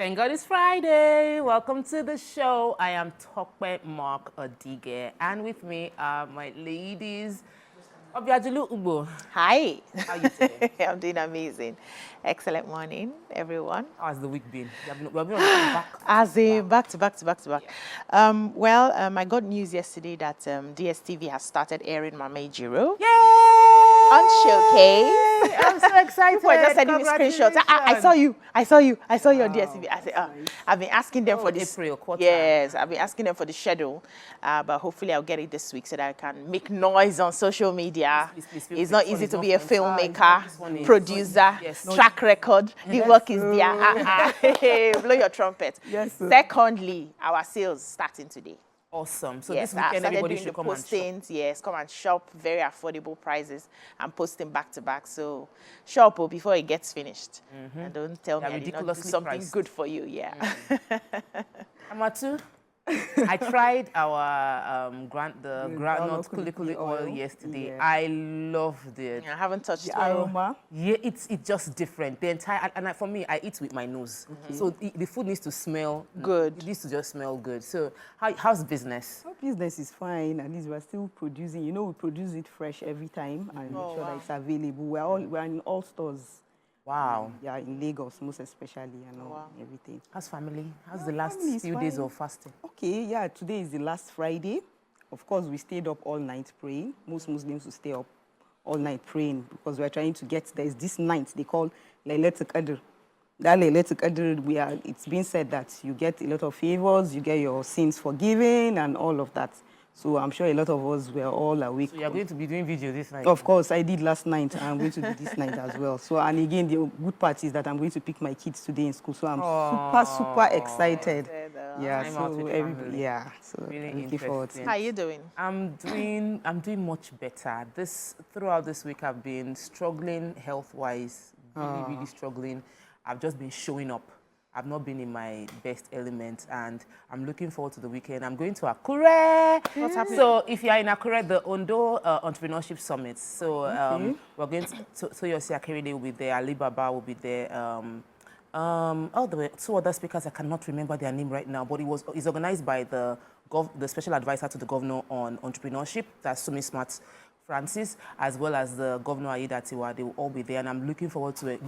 Thank God it's Friday. Welcome to the show. I am Tokwe Mark Odige, and with me are my ladies. Obiajulu Ubo. Hi. How are you today? I'm doing amazing. Excellent morning, everyone. How's the week been? We've been back. As a back to back. I got news yesterday that DSTV has started airing Mama Ejiro. Yay! On Showcase. I'm so excited. People are just sending me screenshots. I saw you on DSTV. I said, nice. I've been asking them for this. April quarter. Yes, I've been asking them for the schedule, but hopefully I'll get it this week so that I can make noise on social media. Please, it's not easy to be a filmmaker, producer, track record. The work is there. Blow your trumpet. Yes, sir. Secondly, our sales starting today. Awesome. So yes, this weekend everybody should come postings, and shop. Yes, come and shop. Very affordable prices. I'm posting back to back. So shop before it gets finished. And don't tell me I did not do something good for you. Yeah. Amatu, I tried our groundnut kuli oil yesterday. Yeah. I loved it. I haven't touched the aroma. Yeah, it's just different. The entire for me, I eat with my nose, so the food needs to smell good. It needs to just smell good. So how's business? Our business is fine. At least we're still producing. You know, we produce it fresh every time and make sure that it's available. We're in all stores. Wow. Yeah, in Lagos, most especially, and everything. How's family? How's the last few days of fasting? Okay, yeah, today is the last Friday. Of course, we stayed up all night praying. Most Muslims will stay up all night praying because we're trying to get, there's this night they call Laylatul Qadr. That Laylatul Qadr, it's been said that you get a lot of favors, you get your sins forgiven and all of that. So I'm sure a lot of us were all awake. So you're going to be doing video this night? Of course, I did last night. I'm going to do this night as well. So, and again, the good part is that I'm going to pick my kids today in school. So I'm super excited. Yeah, so really looking forward to it. How are you doing? I'm doing much better. Throughout this week, I've been struggling health-wise, really struggling. I've just been showing up. I've not been in my best element, and I'm looking forward to the weekend. I'm going to Akure. What's happening? So if you are in Akure, the Ondo Entrepreneurship Summit. So we're going to Toyosi Akerede will be there, Alibaba will be there. There were two other speakers. I cannot remember their name right now, but it's organized by the special advisor to the governor on entrepreneurship, that's Sumi Smart Francis, as well as the governor Aida Tiwa. They will all be there, and I'm looking forward to it.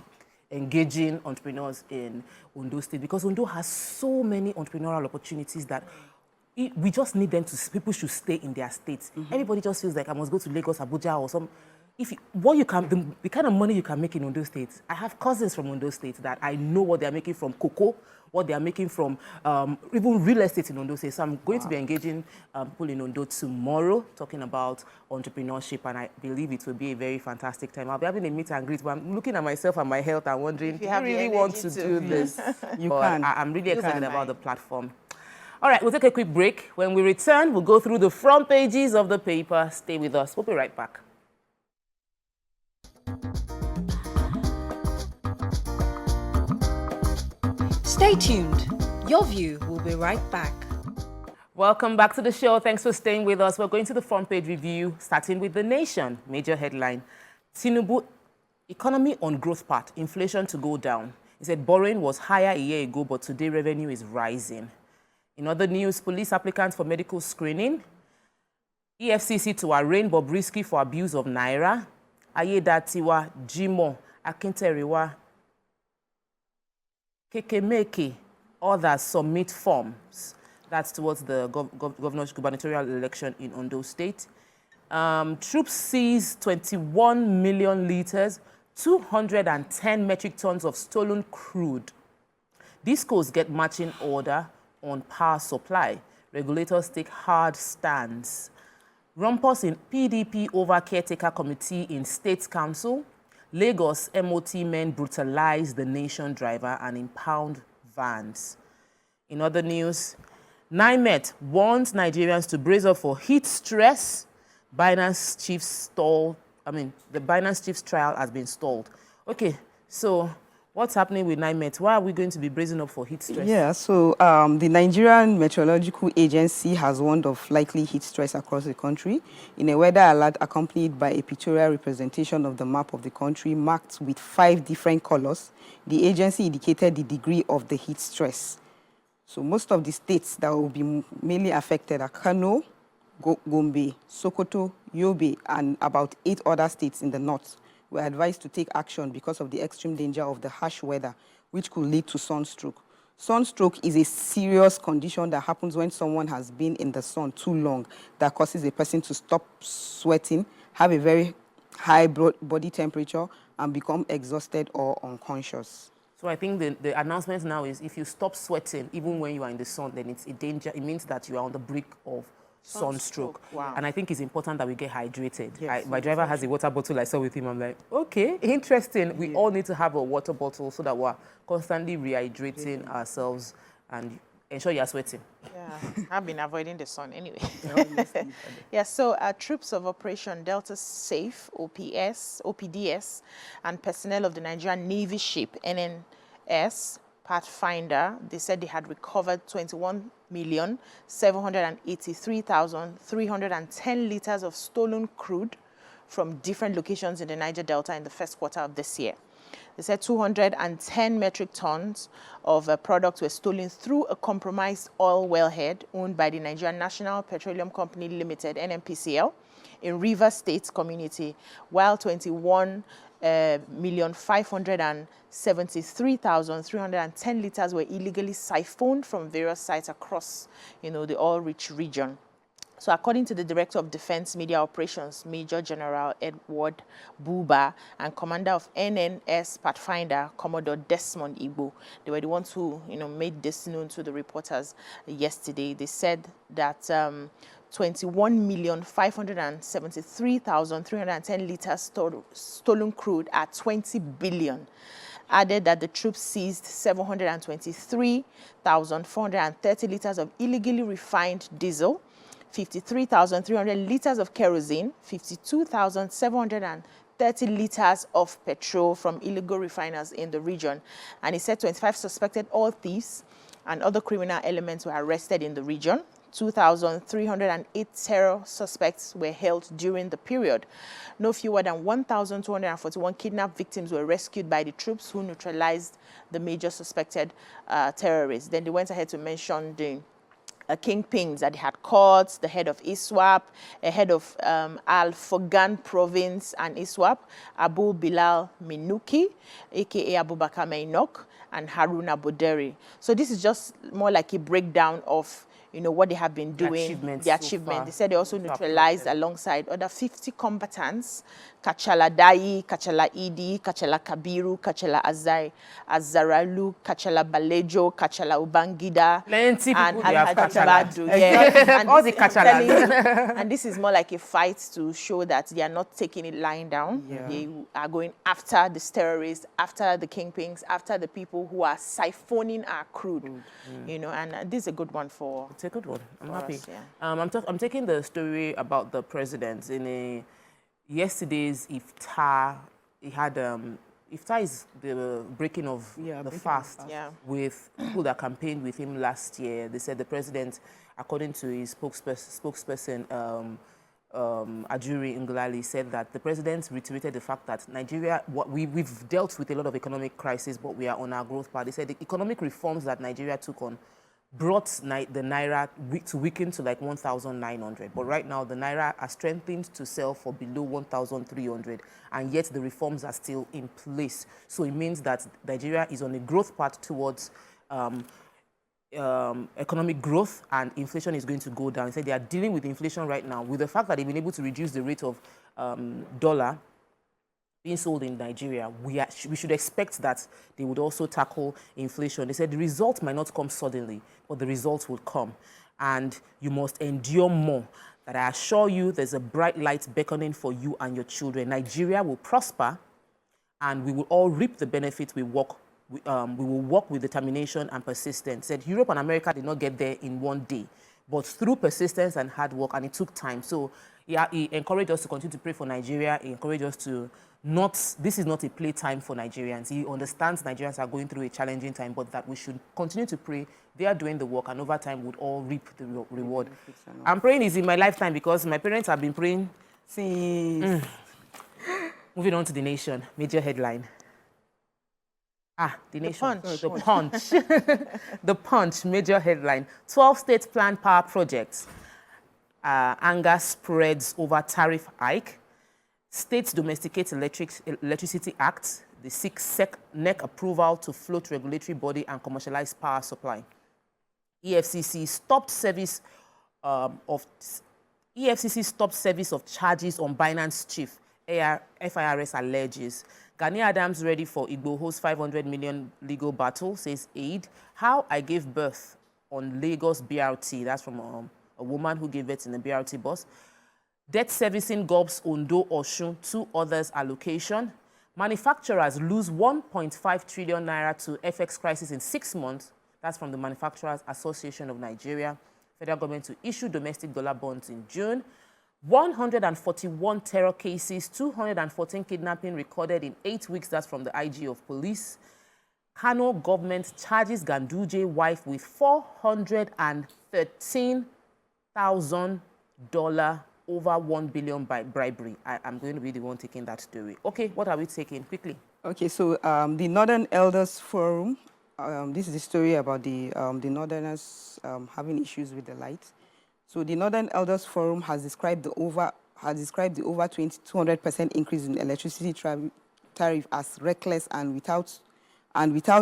Engaging entrepreneurs in Ondo State, because Ondo has so many entrepreneurial opportunities that we just need them to, people should stay in their states. Everybody just feels like I must go to Lagos, Abuja, or some. The kind of money you can make in Ondo State. I have cousins from Ondo State that I know what they're making from cocoa, what they're making from even real estate in Ondo State. So I'm going to be engaging people in Ondo tomorrow, talking about entrepreneurship, and I believe it will be a very fantastic time. I'll be having a meet and greet, but I'm looking at myself and my health and wondering, do you really want to do this? I'm really excited about the platform. All right, we'll take a quick break. When we return, we'll go through the front pages of the paper. Stay with us. We'll be right back. Stay tuned. Your View will be right back. Welcome back to the show. Thanks for staying with us. We're going to the front page review, starting with The Nation. Major headline: Tinubu, economy on growth path, inflation to go down. He said borrowing was higher a year ago, but today revenue is rising. In other news, police applicants for medical screening. EFCC to arraign Bobrisky for abuse of Naira. Ayedatiwa, Jimo, Akinteriwa, Kekemeke, others submit forms. That's towards the gubernatorial election in Ondo State. Troops seize 21 million liters, 210 metric tons of stolen crude. Discos get matching order on power supply. Regulators take hard stance. Rumpus in PDP over caretaker committee in State Council. Lagos MOT men brutalize the nation driver and impound vans. In other news, NIMET warns Nigerians to brace up for heat stress. Binance chief's the Binance chief's trial has been stalled. Okay, so What's happening with NIMET? Why are we going to be bracing up for heat stress? Yeah, so the Nigerian Meteorological Agency has warned of likely heat stress across the country in a weather alert accompanied by a pictorial representation of the map of the country marked with 5 different colors. The agency indicated the degree of the heat stress. So most of the states that will be mainly affected are Kano, Gombe, Sokoto, Yobe, and about 8 other states in the north. We're advised to take action because of the extreme danger of the harsh weather, which could lead to sunstroke. Sunstroke is a serious condition that happens when someone has been in the sun too long that causes a person to stop sweating, have a very high body temperature, and become exhausted or unconscious. So I think the announcement now is if you stop sweating, even when you are in the sun, then it's a danger. It means that you are on the brink of sunstroke. Wow. And I think it's important that we get hydrated. Yes, My driver has a water bottle I saw with him. I'm like, okay, interesting. We all need to have a water bottle so that we're constantly rehydrating ourselves and ensure you're sweating. Yeah, I've been avoiding the sun anyway. Yeah, so troops of Operation Delta Safe, OPDS, and personnel of the Nigerian Navy ship, NNS, Pathfinder, they said they had recovered 21,783,310 liters of stolen crude from different locations in the Niger Delta in the first quarter of this year. They said 210 metric tons of products were stolen through a compromised oil wellhead owned by the Nigerian National Petroleum Company Limited, NNPCL, in Rivers State community, while 21,573,310 liters were illegally siphoned from various sites across, the oil-rich region. So according to the Director of Defense Media Operations, Major General Edward Buba, and Commander of NNS Pathfinder, Commodore Desmond Igbo, they were the ones who, made this known to the reporters yesterday. They said that 21,573,310 liters stolen crude at 20 billion. Added that the troops seized 723,430 liters of illegally refined diesel, 53,300 liters of kerosene, 52,730 liters of petrol from illegal refiners in the region. And he said 25 suspected oil thieves and other criminal elements were arrested in the region. 2,308 terror suspects were held during the period. No fewer than 1,241 kidnapped victims were rescued by the troops who neutralized the major suspected terrorists. Then they went ahead to mention the kingpins that they had caught, the head of ISWAP, a head of Al-Fogan province and ISWAP, Abu Bilal Minuki, a.k.a. Abubakar Mainok, and Haruna Boderi. So this is just more like a breakdown of what they have been doing, the achievement. They said they also neutralized alongside other 50 combatants, Kachala Dai, Kachala Idi, Kachala Kabiru, Kachala Azai, Azaralu, Kachala Balejo, Kachala Ubangida, Plenty and people have Badu. Yeah. All the Kachalas. And this is more like a fight to show that they are not taking it lying down. Yeah. They are going after these terrorists, after the kingpins, after the people who are siphoning our crude. And this is a good one for... It's a good one. I'm happy. Us, yeah. I'm taking the story about the president in yesterday's iftar. He had iftar is the breaking of the fast with people that campaigned with him last year. They said the president, according to his spokesperson Ajuri Nglali, said that the president reiterated the fact that Nigeria, we've dealt with a lot of economic crisis, but we are on our growth path. They said the economic reforms that Nigeria took on brought the Naira to weaken to like 1,900. But right now, the Naira are strengthened to sell for below 1,300. And yet the reforms are still in place. So it means that Nigeria is on a growth path towards economic growth, and inflation is going to go down. He said they are dealing with inflation right now with the fact that they've been able to reduce the rate of dollar being sold in Nigeria. We should expect that they would also tackle inflation. They said the result might not come suddenly, but the results will come. And you must endure more. That I assure you there's a bright light beckoning for you and your children. Nigeria will prosper, and we will all reap the benefits we will work with determination and persistence. Said Europe and America did not get there in one day, but through persistence and hard work, and it took time. So yeah, he encouraged us to continue to pray for Nigeria. He encouraged us to this is not a playtime for Nigerians. He understands Nigerians are going through a challenging time, but that we should continue to pray. They are doing the work, and over time we'll all reap the reward. I'm praying is in my lifetime because my parents have been praying since. Moving on to the nation, major headline. The nation. The Punch. The Punch, major headline. 12 states plan power projects. Anger spreads over tariff hike. States domesticate electricity act. They seek NEC approval to float regulatory body and commercialize power supply. EFCC stopped service of charges on Binance chief. FIRS alleges. Gani Adams ready for Igboho's 500 million legal battle, says aide. How I gave birth on Lagos BRT. That's from a woman who gave birth in the BRT bus. Debt servicing gobs Ondo Oshun, 2 others allocation. Manufacturers lose 1.5 trillion naira to FX crisis in 6 months. That's from the Manufacturers Association of Nigeria. Federal government to issue domestic dollar bonds in June. 141 terror cases, 214 kidnapping recorded in 8 weeks. That's from the IG of police. Kano government charges Ganduje wife with $413,000 over $1 billion bribery. I'm going to be the one taking that story. Okay, what are we taking? Quickly. Okay, so the Northern Elders Forum, this is the story about the Northerners having issues with the light. So the Northern Elders Forum has described the over 200% increase in electricity tariff as reckless and without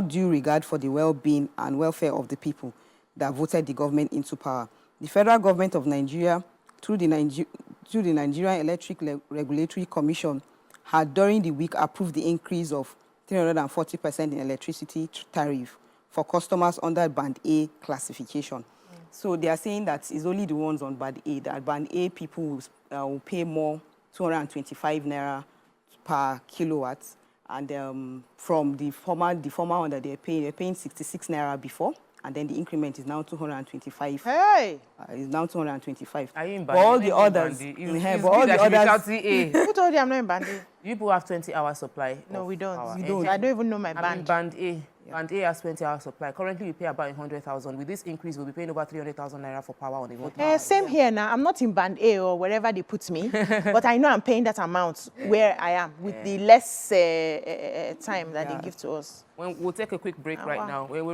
due regard for the well-being and welfare of the people that voted the government into power. The federal government of Nigeria, through the Nigerian Electric Regulatory Commission, had during the week approved the increase of 340% in electricity tariff for customers under Band A classification. So they are saying that it's only the ones on Band A, that Band A people will pay more, 225 naira per kilowatt, and from the former one that they're paying 66 naira before, and then the increment is now 225. Hey! It's now 225. Are you in But all the others, Who told you I'm not in Band A? You people have 20-hour supply. No, we don't. We don't. I don't even know my band. I'm in Band A. Yeah. Band A has 20-hour supply. Currently, we pay about 100,000. With this increase, we'll be paying over 300,000 naira for power on the road. Same here now. I'm not in Band A or wherever they put me, but I know I'm paying that amount where I am with the less time that they give to us. We'll take a quick break now. When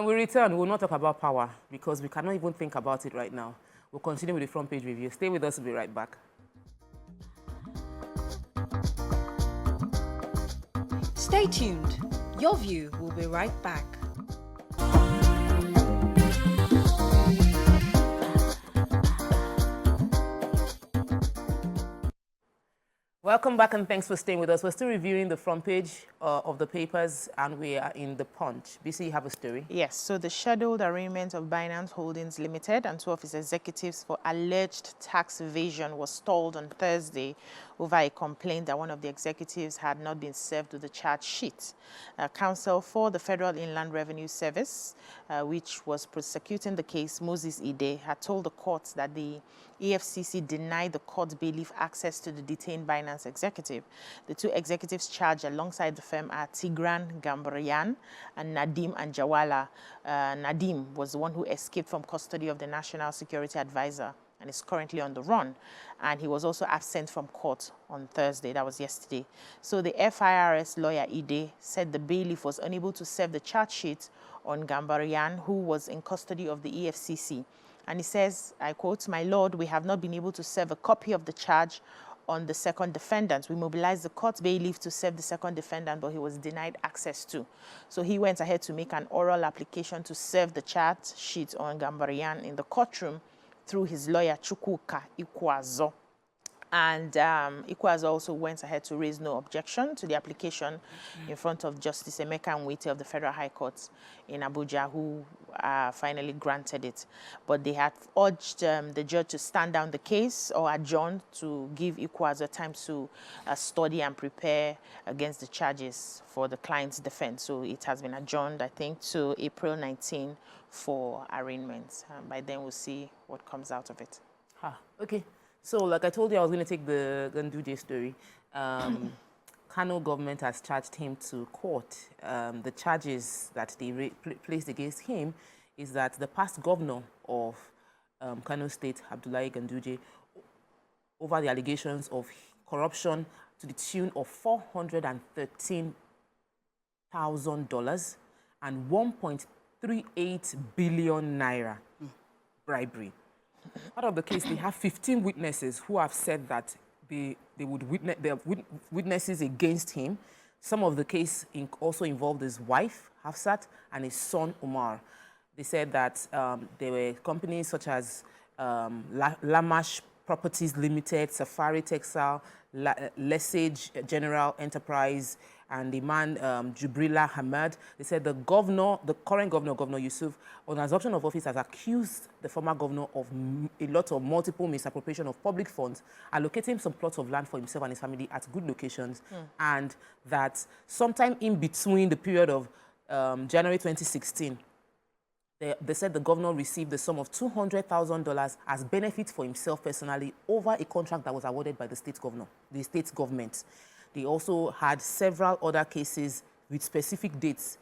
we return, we'll not talk about power because we cannot even think about it right now. We'll continue with the front page review. Stay with us. We'll be right back. Stay tuned. Your View will be right back. Welcome back and thanks for staying with us. We're still reviewing the front page of the papers and we are in the Punch. BC, you have a story? Yes, so the scheduled arraignment of Binance Holdings Limited and 2 of its executives for alleged tax evasion was stalled on Thursday over a complaint that one of the executives had not been served with a charge sheet. Counsel for the Federal Inland Revenue Service, which was prosecuting the case, Moses Ide, had told the court that the EFCC denied the court bailiff access to the detained Binance executive. The 2 executives charged alongside the firm are Tigran Gambaryan and Nadim Anjawala. Nadim was the one who escaped from custody of the National Security Advisor and is currently on the run. And he was also absent from court on Thursday. That was yesterday. So the FIRS lawyer, Ide, said the bailiff was unable to serve the charge sheet on Gambaryan, who was in custody of the EFCC. And he says, I quote, "My lord, we have not been able to serve a copy of the charge on the second defendant. We mobilized the court bailiff to serve the second defendant, but he was denied access to." So he went ahead to make an oral application to serve the charge sheet on Gambaryan in the courtroom through his lawyer, Chukwuka Ikwazo. And Ikwazo also went ahead to raise no objection to the application in front of Justice Emeka Nwite of the Federal High Court in Abuja, who finally granted it. But they had urged the judge to stand down the case or adjourn to give Ikwazo time to study and prepare against the charges for the client's defense. So it has been adjourned, I think, to April 19 for arraignment. By then, we'll see what comes out of it. Okay. So, like I told you, I was going to take the Ganduje story. Kano government has charged him to court. The charges that they placed against him is that the past governor of Kano State, Abdullahi Ganduje, over the allegations of corruption to the tune of $413,000 and 1.38 billion naira bribery. Out of the case, they have 15 witnesses who have said that they are witnesses against him. Some of the case also involved his wife, Hafsat, and his son, Umar. They said that there were companies such as Lamash Properties Limited, Safari Textile, Lesage General Enterprise, and the man Jubrila Hamad. They said the current governor, Governor Yusuf, on assumption of office, has accused the former governor of a lot of multiple misappropriation of public funds, allocating some plots of land for himself and his family at good locations, and that sometime in between the period of January 2016, they said the governor received the sum of $200,000 as benefit for himself personally over a contract that was awarded by the state government. They also had several other cases with specific dates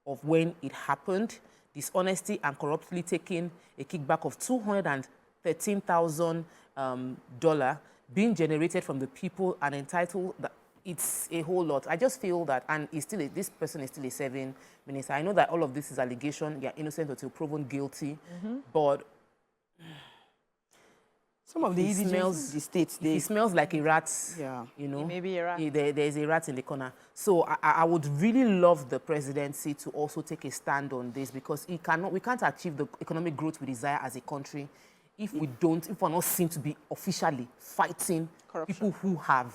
of when it happened. Dishonesty and corruptly taking a kickback of $213,000 being generated from the people and entitled. It's a whole lot. I just feel that, and this person is still a serving minister. I know that all of this is allegation. They are innocent until proven guilty, but some of the smells the states. He smells like a rat. Yeah, you know, maybe a rat. There's a rat in the corner. So I would really love the presidency to also take a stand on this, because we can't achieve the economic growth we desire as a country if we're not seen to be officially fighting corruption. People who have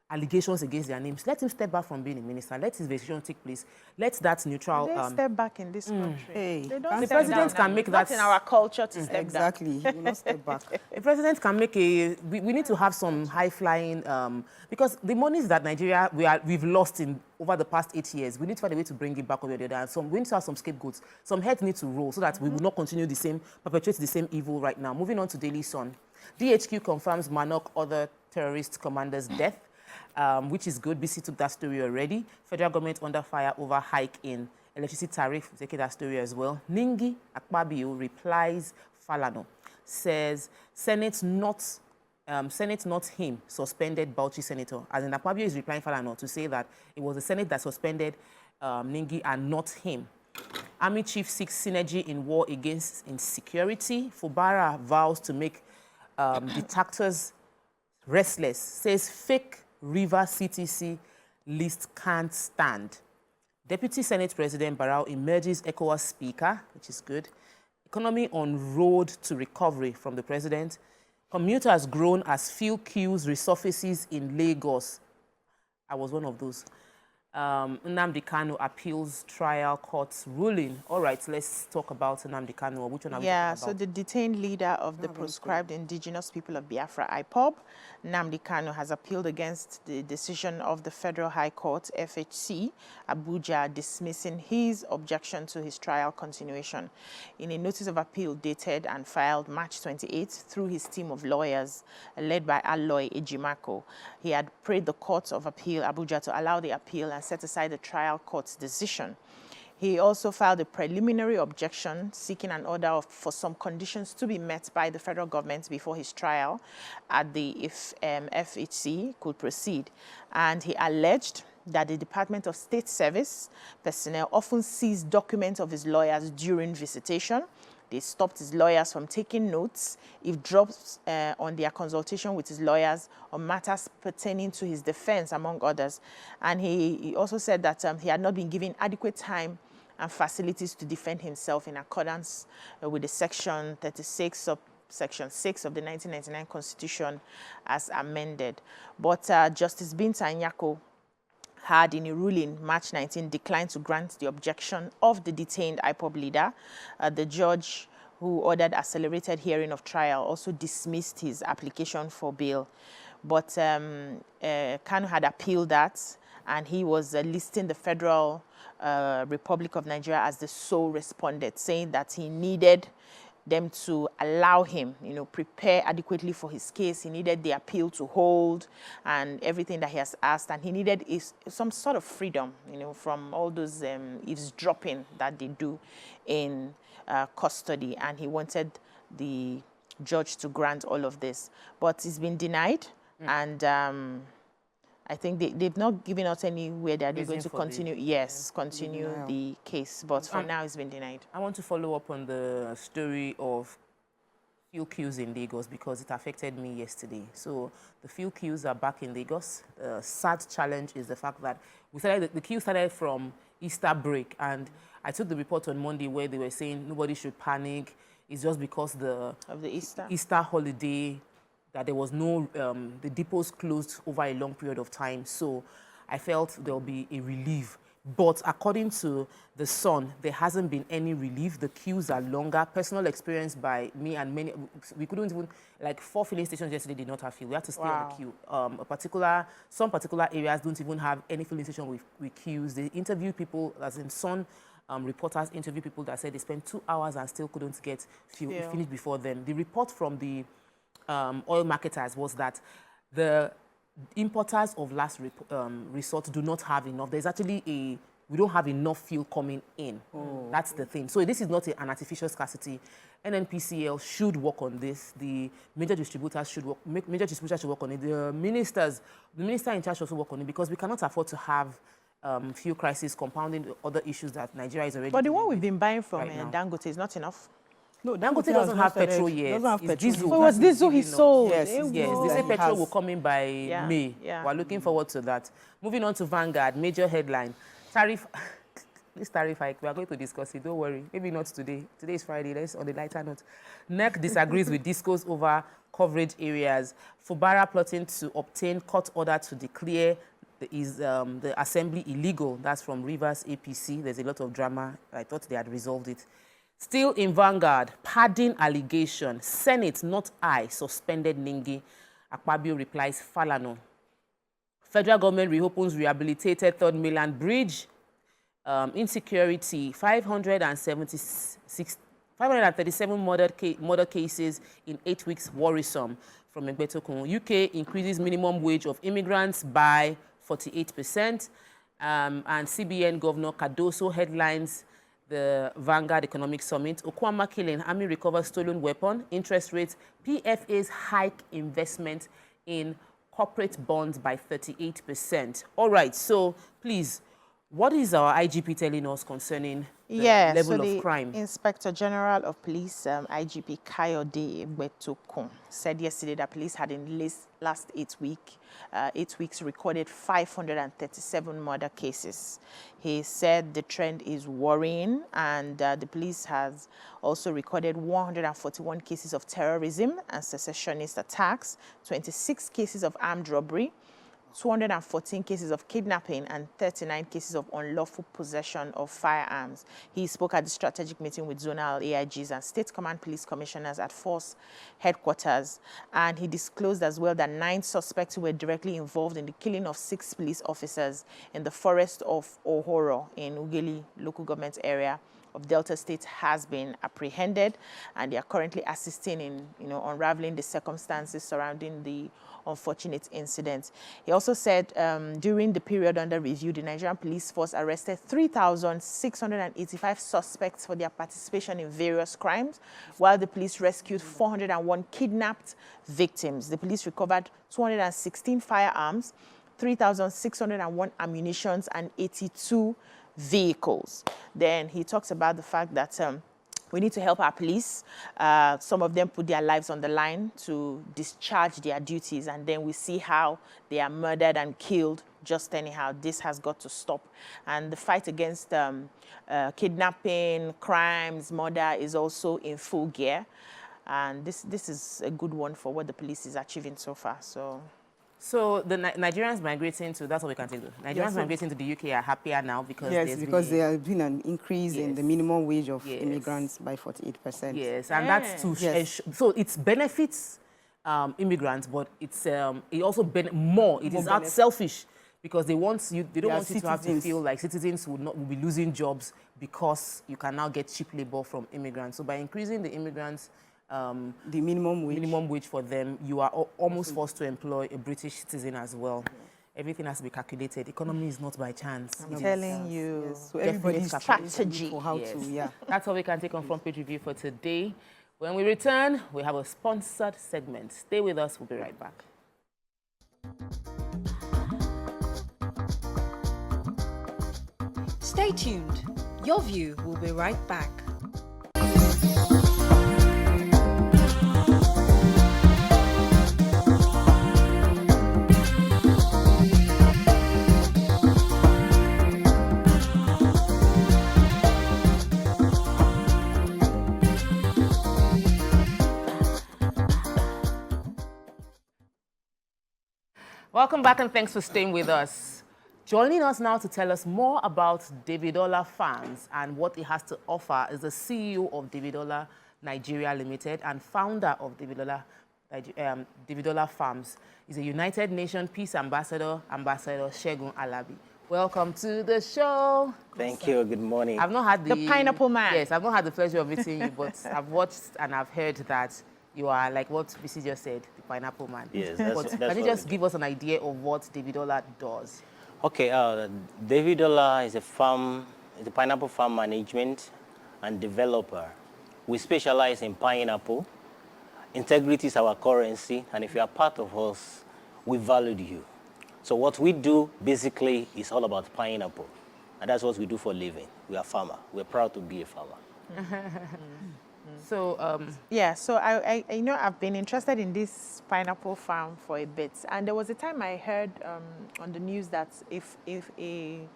allegations against their names. Let him step back from being a minister. Let his investigation take place. Let that neutral... They step back in this country. The president can make that... Not in our culture to step down. Exactly. You will not step back. The president can make a... We need to have some high-flying... because the monies that Nigeria... we've lost over the past 8 years, we need to find a way to bring it back over the other. And we need to have some scapegoats. Some heads need to roll so that we will not continue perpetuate the same evil right now. Moving on to Daily Sun. DHQ confirms Manok other terrorist commander's death. Which is good. BC took that story already. Federal government under fire over hike in electricity tariff. Taking that story as well. Ningi Akpabio replies Falano. Says Senate not him suspended Bauchi senator. As in, Akpabio is replying Falano to say that it was the Senate that suspended Ningi and not him. Army chief seeks synergy in war against insecurity. Fubara vows to make detractors restless. Says fake River CTC list can't stand. Deputy Senate President Barrow emerges ECOWAS speaker, which is good. Economy on road to recovery from the president. Commuters groan as fuel queues resurfaces in Lagos. I was one of those. Nnamdi Kanu appeals trial court's ruling. All right, let's talk about Nnamdi Kanu. Which one are we talking about? So the detained leader of the proscribed indigenous people of Biafra, IPOB, Nnamdi Kanu, has appealed against the decision of the Federal High Court, FHC, Abuja, dismissing his objection to his trial continuation. In a notice of appeal dated and filed March 28th through his team of lawyers led by Aloy Ejimako, he had prayed the Court of Appeal, Abuja, to allow the appeal and set aside the trial court's decision. He also filed a preliminary objection seeking an order for some conditions to be met by the federal government before his trial at the FHC could proceed. And he alleged that the Department of State Service personnel often seized documents of his lawyers during visitation. They stopped his lawyers from taking notes, eavesdropped on their consultation with his lawyers on matters pertaining to his defense, among others. And he also said that he had not been given adequate time and facilities to defend himself in accordance with the Section 36 of Section 6 of the 1999 Constitution as amended. But Justice Binta Nyako had, in a ruling March 19, declined to grant the objection of the detained IPOB leader. The judge who ordered accelerated hearing of trial also dismissed his application for bail. But Kanu had appealed that, and he was listing the Federal Republic of Nigeria as the sole respondent, saying that he needed them to allow him, prepare adequately for his case. He needed the appeal to hold and everything that he has asked, and he needed some sort of freedom, from all those eavesdropping that they do in custody, and he wanted the judge to grant all of this, but it's been denied, and I think they've not given us anywhere that they're going to continue. Continue the case, but for now it's been denied. I want to follow up on the story of fuel queues in Lagos because it affected me yesterday. So the fuel queues are back in Lagos. The sad challenge is the fact that the queue started from Easter break, and I took the report on Monday where they were saying nobody should panic. It's just because of the Easter holiday that there was no, the depots closed over a long period of time. So I felt there'll be a relief. But according to the Sun, there hasn't been any relief. The queues are longer. Personal experience by me and many, we couldn't even, like 4 filling stations yesterday did not have fuel. We had to stay on the queue. Some particular areas don't even have any filling station with queues. They interview people, as in Sun, reporters interview people that said they spent 2 hours and still couldn't get fuel. It finished before them. The report from the oil marketers was that the importers of last resort do not have enough. There's actually we don't have enough fuel coming in. That's the thing. So this is not an artificial scarcity. NNPCL should work on this. The major distributors should work. Major distributors should work on it. The minister in charge should also work on it, because we cannot afford to have fuel crisis compounding the other issues that Nigeria is already. But the one we've been buying from Dangote is not enough. No, Dangote doesn't have petrol yet. It's diesel. So it was diesel he sold. Yes. They say petrol will come in by May. Yeah. We're looking forward to that. Moving on to Vanguard, major headline. Tariff. This tariff hike, we are going to discuss it. Don't worry. Maybe not today. Today is Friday. Let's on the lighter note. NEC disagrees with discourse over coverage areas. Fubara plotting to obtain court order to declare the assembly illegal. That's from Rivers APC. There's a lot of drama. I thought they had resolved it. Still in Vanguard, padding allegation. Senate, not I, suspended Ningi. Akpabio replies Falano. Federal government reopens rehabilitated 3rd mainland bridge. Insecurity, 537 murder cases in 8 weeks, worrisome. From Egbetokun. UK increases minimum wage of immigrants by 48%. And CBN Governor Cardoso headlines the Vanguard Economic Summit. Okwama killing, army recovers stolen weapon, interest rates, PFAs hike investment in corporate bonds by 38%. All right, so please, what is our IGP telling us concerning the level of crime? Inspector General of Police, IGP Kayode Egbetokun, said yesterday that police had in the last 8 weeks recorded 537 murder cases. He said the trend is worrying, and the police has also recorded 141 cases of terrorism and secessionist attacks, 26 cases of armed robbery, 214 cases of kidnapping, and 39 cases of unlawful possession of firearms. He spoke at the strategic meeting with zonal AIGs and state command police commissioners at Force headquarters, and he disclosed as well that 9 suspects who were directly involved in the killing of 6 police officers in the forest of Ohoro in Ugeli local government area of Delta State has been apprehended, and they are currently assisting in unraveling the circumstances surrounding the unfortunate incident. He also said during the period under review, the Nigerian police force arrested 3,685 suspects for their participation in various crimes, while the police rescued 401 kidnapped victims. The police recovered 216 firearms, 3,601 ammunitions, and 82 vehicles. Then he talks about the fact that we need to help our police. Some of them put their lives on the line to discharge their duties, and then we see how they are murdered and killed just anyhow. This has got to stop. And the fight against kidnapping, crimes, murder is also in full gear. And this is a good one for what the police is achieving so far. So the Nigerians migrating to, that's what we can say. Nigerians migrating to the UK are happier now because there has been an increase in the minimum wage of immigrants by 48%. Yes, and that's to so it benefits immigrants, but it also more. It is not selfish because they want you. They don't They are want you to have to citizens. feel like citizens will be losing jobs because you can now get cheap labor from immigrants. So by increasing the immigrants, the minimum wage for them, you are almost forced to employ a British citizen as well. Everything has to be calculated. Economy is not by chance. I'm telling you. Yes. So everybody's strategy for how to, yeah. That's all we can take on Front Page Review for today. When we return, we have a sponsored segment. Stay with us. We'll be right back. Stay tuned. Your View will be right back. Welcome back and thanks for staying with us. Joining us now to tell us more about Davidola Farms and what it has to offer is the CEO of Davidola Nigeria Limited and founder of Davidola Farms. He's a United Nations Peace Ambassador, Ambassador Segun Alabi. Welcome to the show. Thank you. Good morning. I've not had The Pineapple Man. Yes, I've not had the pleasure of meeting you, but I've watched and I've heard that you are, like what Bisi just said, the Pineapple Man. Yes, But can you just give us an idea of what Davidola does? Okay, Davidola is a pineapple farm management and developer. We specialize in pineapple. Integrity is our currency, and if you are part of us, we value you. So what we do basically is all about pineapple, and that's what we do for a living. We are farmer. We're proud to be a farmer. So, yeah, so I know I've been interested in this pineapple farm for a bit, and there was a time I heard on the news that if a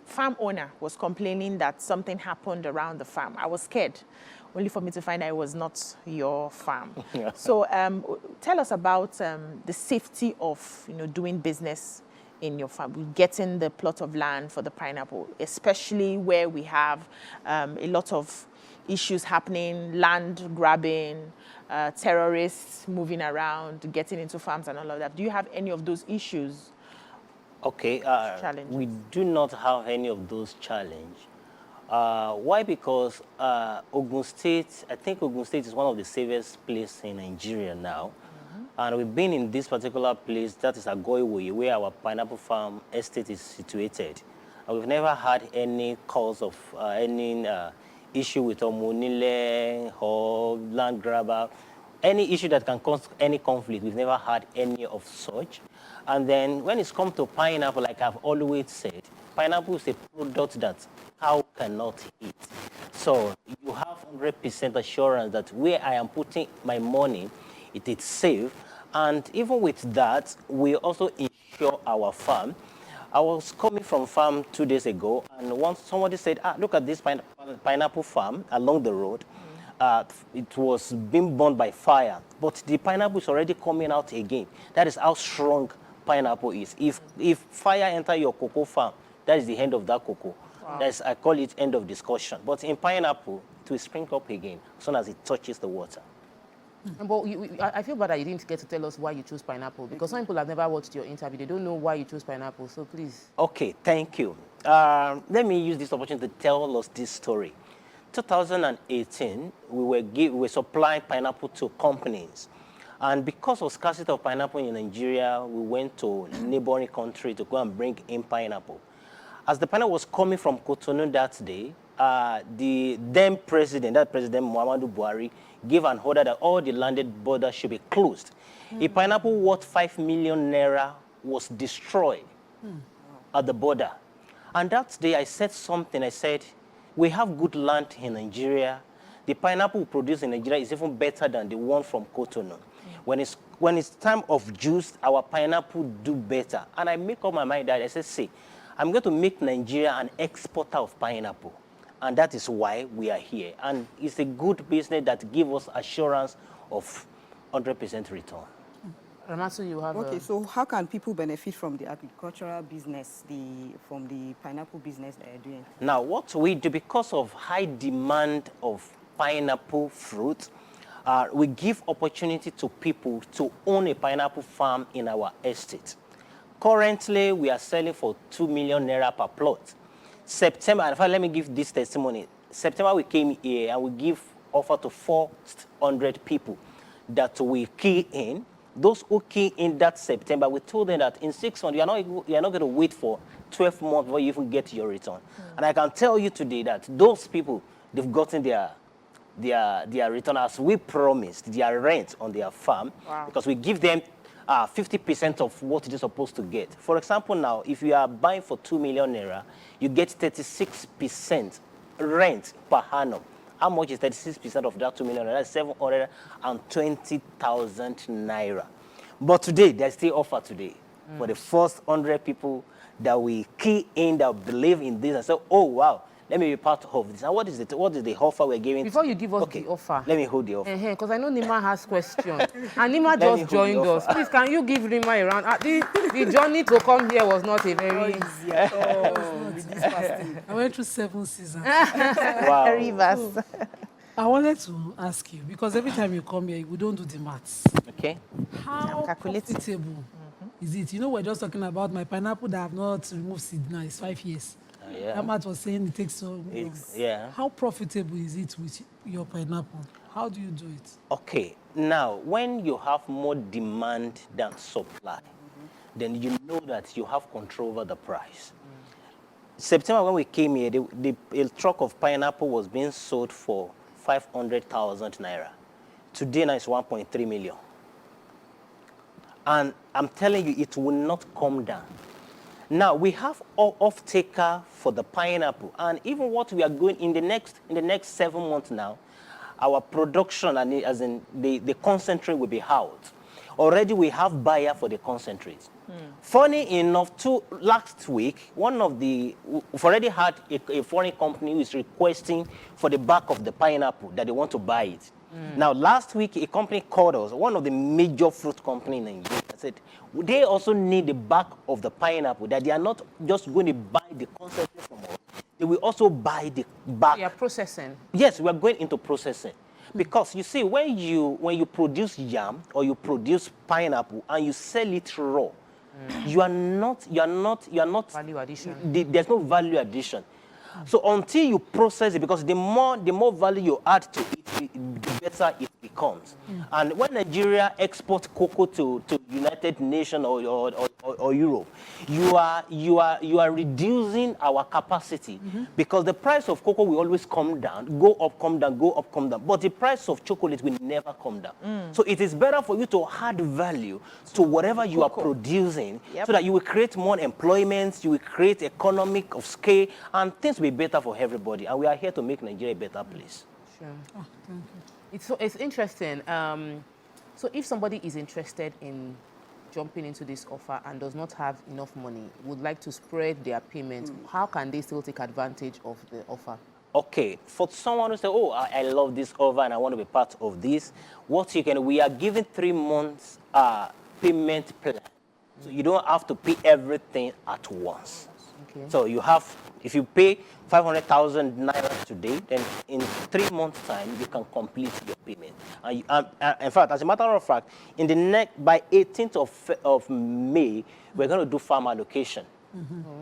farm owner was complaining that something happened around the farm, I was scared, only for me to find out it was not your farm. So tell us about the safety of doing business in your farm, getting the plot of land for the pineapple, especially where we have a lot of issues happening, land grabbing, terrorists moving around, getting into farms and all of that. Do you have any of those issues? Okay, Challenges? we do not have any of those challenges. Why? Because Ogun State, I think Ogun State is one of the safest places in Nigeria now. And we've been in this particular place, that is Agoiwoye, where our pineapple farm estate is situated. And we've never had any cause of any issue with Omunile or land grabber, any issue that can cause any conflict. We've never had any of such. And then when it's come to pineapple, like I've always said, pineapple is a product that cow cannot eat. So you have 100% assurance that where I am putting my money, it is safe. And even with that, we also insure our farm. I was coming from farm 2 days ago, and once somebody said, look at this pineapple farm along the road. It was being burned by fire, but the pineapple is already coming out again. That is how strong pineapple is. If fire enter your cocoa farm, that is the end of that cocoa. Wow. That's, I call it end of discussion. But in pineapple, it will spring up again as soon as it touches the water. but I feel bad that you didn't get to tell us why you chose pineapple, because some people have never watched your interview. They don't know why you chose pineapple, so please. Okay, thank you. Let me use this opportunity to tell us this story. 2018, we were supplying pineapple to companies. And because of scarcity of pineapple in Nigeria, we went to neighboring country to go and bring in pineapple. As the pineapple was coming from Cotonou that day, the then president, that President Muhammadu Buhari, gave an order that all the landed borders should be closed. A pineapple worth 5 million naira was destroyed at the border. And that day I said something, I said, we have good land in Nigeria. The pineapple we produce in Nigeria is even better than the one from Cotonou. When it's time of juice, our pineapple do better. And I make up my mind that I said, see, I'm going to make Nigeria an exporter of pineapple. And that is why we are here. And it's a good business that gives us assurance of 100% return. Ramatu, you have Okay, so how can people benefit from the agricultural business, from the pineapple business that you're doing? Now, what we do, because of high demand of pineapple fruit, we give opportunity to people to own a pineapple farm in our estate. Currently, we are selling for 2 million naira per plot. September, in fact, let me give this testimony. September, we came here and we give offer to 400 people that we key in. Those who key in that September, we told them that in 6 months, you're not going to wait for 12 months before you even get your return. And I can tell you today that those people, they've gotten their return as we promised, their rent on their farm, because we give them 50% of what they're supposed to get. For example, now, if you are buying for 2 million naira, you get 36% rent per annum. How much is 36% of that 2 million naira? That's 720,000 naira. But today, there's still offer today for the first 100 people that we key in, that believe in this and say, oh, wow, let me be part of this. And what is the offer we're giving? Before you give us the offer. Let me hold the offer. Because I know Nima has questions. And Nima just joined us. Please, can you give Nima a round? The journey to come here was not a very easy at all. I went through 7 seasons. Wow. Very vast. I wanted to ask you, because every time you come here, we don't do the maths. Okay. How calculating. profitable is it? You know, we're just talking about my pineapple that I have not removed seed now. It's 5 years. Yeah. Ahmad was saying it takes so long. Yeah. How profitable is it with your pineapple? How do you do it? Okay. Now, when you have more demand than supply, then you know that you have control over the price. September, when we came here, a truck of pineapple was being sold for 500,000 naira. Today, now it's 1.3 million. And I'm telling you, it will not come down. Now, we have off-taker for the pineapple. And even what we are going in the next 7 months now, our production, and as in the concentrate will be out. Already we have buyer for the concentrate. Funny enough, last week, we've already had a foreign company who is requesting for the back of the pineapple that they want to buy it. Now, last week, a company called us, one of the major fruit companies in Nigeria, said they also need the back of the pineapple, that they are not just going to buy the concentrate from us, they will also buy the back. You are processing. Yes, we are going into processing. Because you see, when you produce yam or you produce pineapple and you sell it raw, you are not Value addition. There's no value addition. So until you process it, because the more value you add to it, the better it becomes. And when Nigeria exports cocoa to United Nations or Europe, you are reducing our capacity, because the price of cocoa will always come down, go up, come down, go up, come down. But the price of chocolate will never come down. So it is better for you to add value to whatever you are producing, so that you will create more employment, you will create economic of scale, and things will be better for everybody. And we are here to make Nigeria a better place. Sure. Oh, thank you. It's interesting. So if somebody is interested in jumping into this offer and does not have enough money, would like to spread their payment, how can they still take advantage of the offer? Okay, for someone who say, oh, I love this offer and I want to be part of this, we are giving 3 months payment plan. So you don't have to pay everything at once. Okay. So if you pay 500,000 naira today, then in 3 months' time, you can complete your payment. And in fact, as a matter of fact, by 18th of May, we're going to do farm allocation.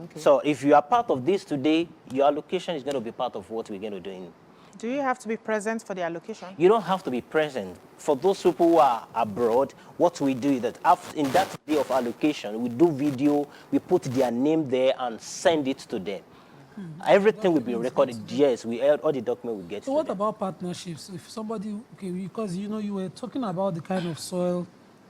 Okay. So if you are part of this today, your allocation is going to be part of what we're going to do. Do you have to be present for the allocation? You don't have to be present. For those people who are abroad, what we do is that in that day of allocation, we do video, we put their name there and send it to them. Everything will be recorded. Yes, all the documents will get. So what about partnerships? If somebody, because you were talking about the kind of soil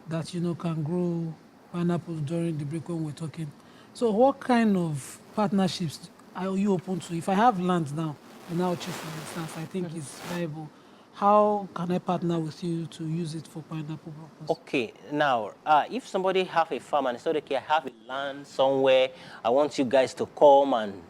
that can grow pineapples during the break when we're talking. So what kind of partnerships are you open to? If I have land now, in Auchi, for instance, I think it's viable. How can I partner with you to use it for pineapple purpose? Okay, now, if somebody have a farm and said, okay, I have a land somewhere, I want you guys to come and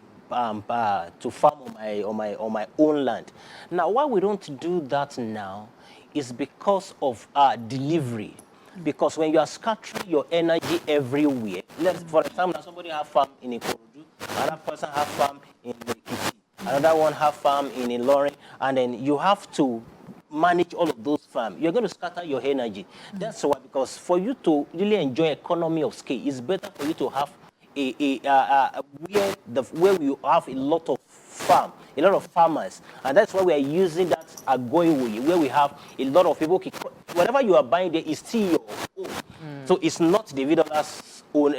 to farm on my own land. Now, why we don't do that now is because of delivery. Because when you are scattering your energy everywhere, for example, somebody have farm in Ikorodu, another person have farm in Ekiti, another one have farm in Ilorin, and then you have to manage all of those farm, you're going to scatter your energy. That's why, because for you to really enjoy economy of scale, it's better for you to have where you have a lot of farmers, and that's why we are using that Agoiwe, where we have a lot of people. Whatever you are buying there is still your own. So it's not Davido's own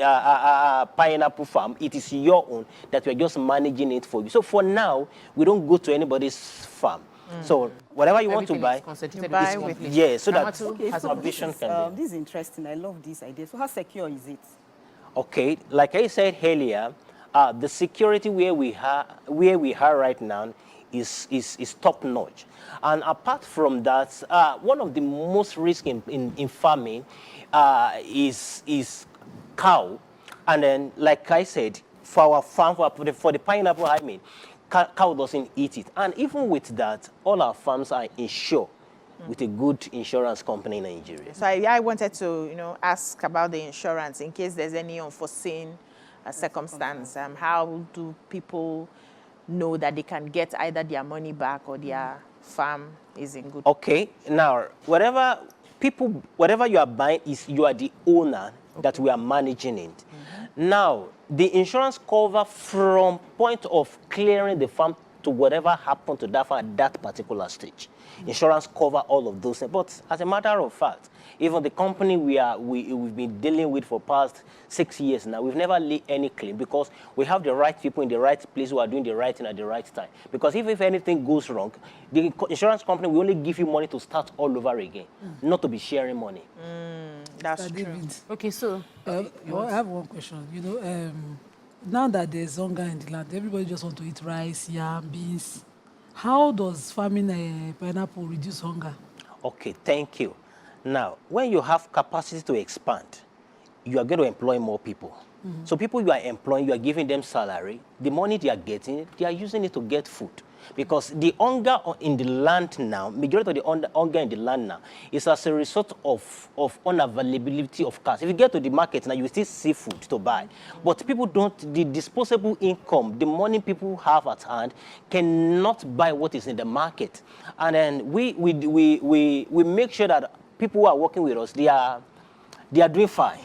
pineapple farm. It is your own that we're just managing it for you. So for now, we don't go to anybody's farm. So whatever you want to buy, you buy with yeah, so that This can be. is interesting. I love this idea. So how secure is it? Okay, like I said earlier, the security where we are right now is top notch. And apart from that, one of the most risky in farming is cow. And then, like I said, for our farm, for the pineapple, I mean, cow doesn't eat it. And even with that, all our farms are insured with a good insurance company in Nigeria. So I wanted to, ask about the insurance in case there's any unforeseen circumstance. How do people know that they can get either their money back or their farm is in good? Okay, now whatever you are buying you are the owner that we are managing it. Now the insurance cover from point of clearing the farm to whatever happened to that farm at that particular stage. Insurance cover all of those things. But as a matter of fact, even the company we've been dealing with for past 6 years now, we've never laid any claim because we have the right people in the right place who are doing the right thing at the right time. Because if anything goes wrong, the insurance company will only give you money to start all over again, not to be sharing money. That's true. David, Okay, so I have one question. Now that there's hunger in the land, everybody just want to eat rice, yam, beans. How does farming pineapple reduce hunger? Okay, thank you. Now, when you have capacity to expand, you are going to employ more people. So people you are employing, you are giving them salary. The money they are getting, they are using it to get food. Because the hunger in the land now, majority of the hunger in the land now, is as a result of unavailability of cash. If you get to the market now, you still see food to buy. But people don't, the disposable income, the money people have at hand, cannot buy what is in the market. And then we make sure that people who are working with us, they are doing fine.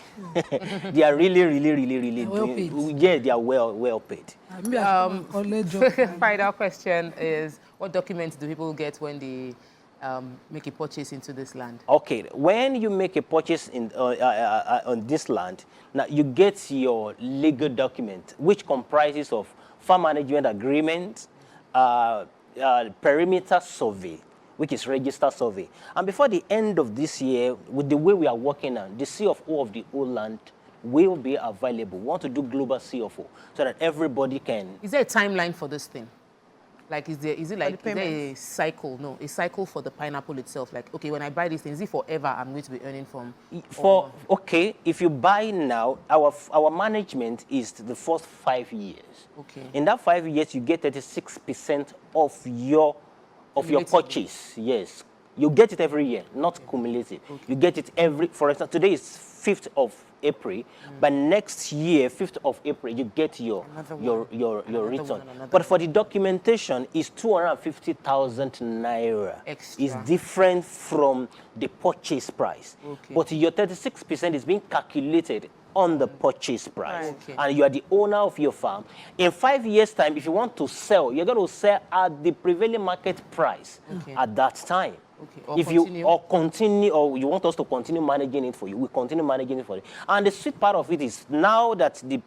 They are really well doing. Yeah, they are well paid. final question is, what documents do people get when they make a purchase into this land? Okay, when you make a purchase on this land, now you get your legal document, which comprises of farm management agreement, perimeter survey, which is register survey. And before the end of this year, with the way we are working on, the CFO of the whole land will be available. We want to do global CFO so that everybody can. Is there a timeline for this thing? Like, is there a cycle? No, a cycle for the pineapple itself. Like, okay, when I buy this thing, is it forever I'm going to be earning from? Okay, if you buy now, our management is the first 5 years. Okay. In that 5 years, you get 36% of your purchase. Yes, you get it every year, not cumulative. Okay. You get it for example, today is 5th of April, but next year, 5th of April, you get your return. But for the documentation, it's 250,000 naira. Extra. It's different from the purchase price. Okay. But your 36% is being calculated on the purchase price. Right. Okay. And you are the owner of your farm. In 5 years' time, if you want to sell, you're going to sell at the prevailing market price at that time. Okay. Or you want us to continue managing it for you, we continue managing it for you. And the sweet part of it is now that the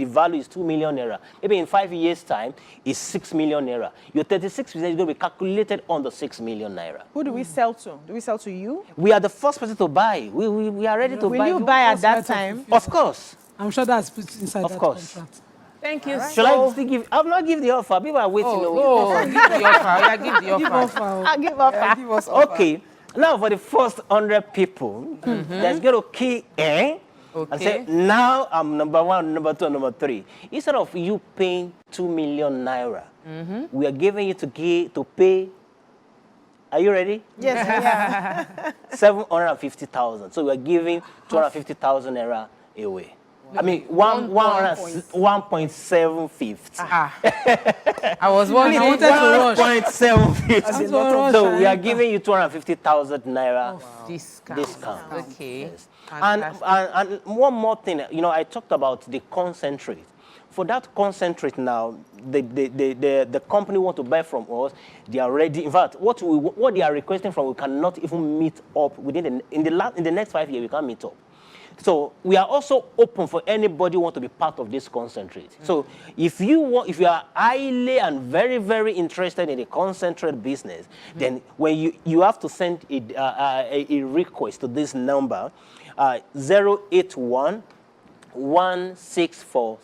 value is 2 million naira, maybe in 5 years' time is 6 million naira. Your 36% is going to be calculated on the 6 million naira. Who do we sell to? Do we sell to you? We are the first person to buy. We are ready to buy. Will you buy at that time? Of course. I'm sure that's put inside that contract. Thank you. Shall I still give? I've not give the offer. People are waiting. Give the offer. Yeah, give the offer. I'll give offer. Yeah, give us offer. Okay. Now for the first 100 people, let's go to key A and say, now I'm number 1, number 2, number 3. Instead of you paying 2 million naira, we are giving you to pay. Are you ready? Yes. Yeah. 750,000. So we are giving 250,000 naira away. I mean, 1.75. I was wondering. I wanted to rush. 1.75. rush, So we are giving you 250,000 naira Discount. Okay. Yes. And one more thing, I talked about the concentrate. For that concentrate now, the company want to buy from us. They are ready. In fact, what they are requesting from, we cannot even meet up within in the next 5 years. We can't meet up. So we are also open for anybody who want to be part of this concentrate. So if you are highly and very, very interested in the concentrate business, then when you have to send a request to this number, 081 164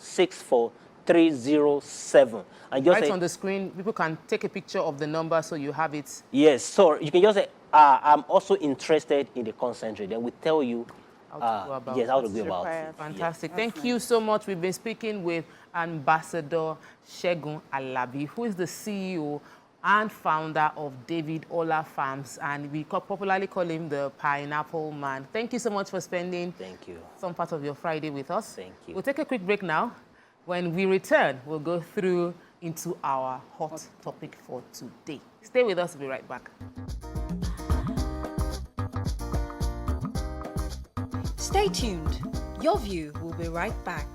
and just Right say, on the screen, people can take a picture of the number so you have it. yes. So you can just say, I'm also interested in the concentrate. Then we tell you How to go about how to go about it. Fantastic. Thank you so much. We've been speaking with Ambassador Segun Alabi, who is the CEO and founder of David Ola Farms, and we popularly call him the Pineapple Man. Thank you so much for spending some part of your Friday with us. Thank you. We'll take a quick break now. When we return, we'll go through into our hot topic for today. Stay with us. We'll be right back. Stay tuned. Your View will be right back.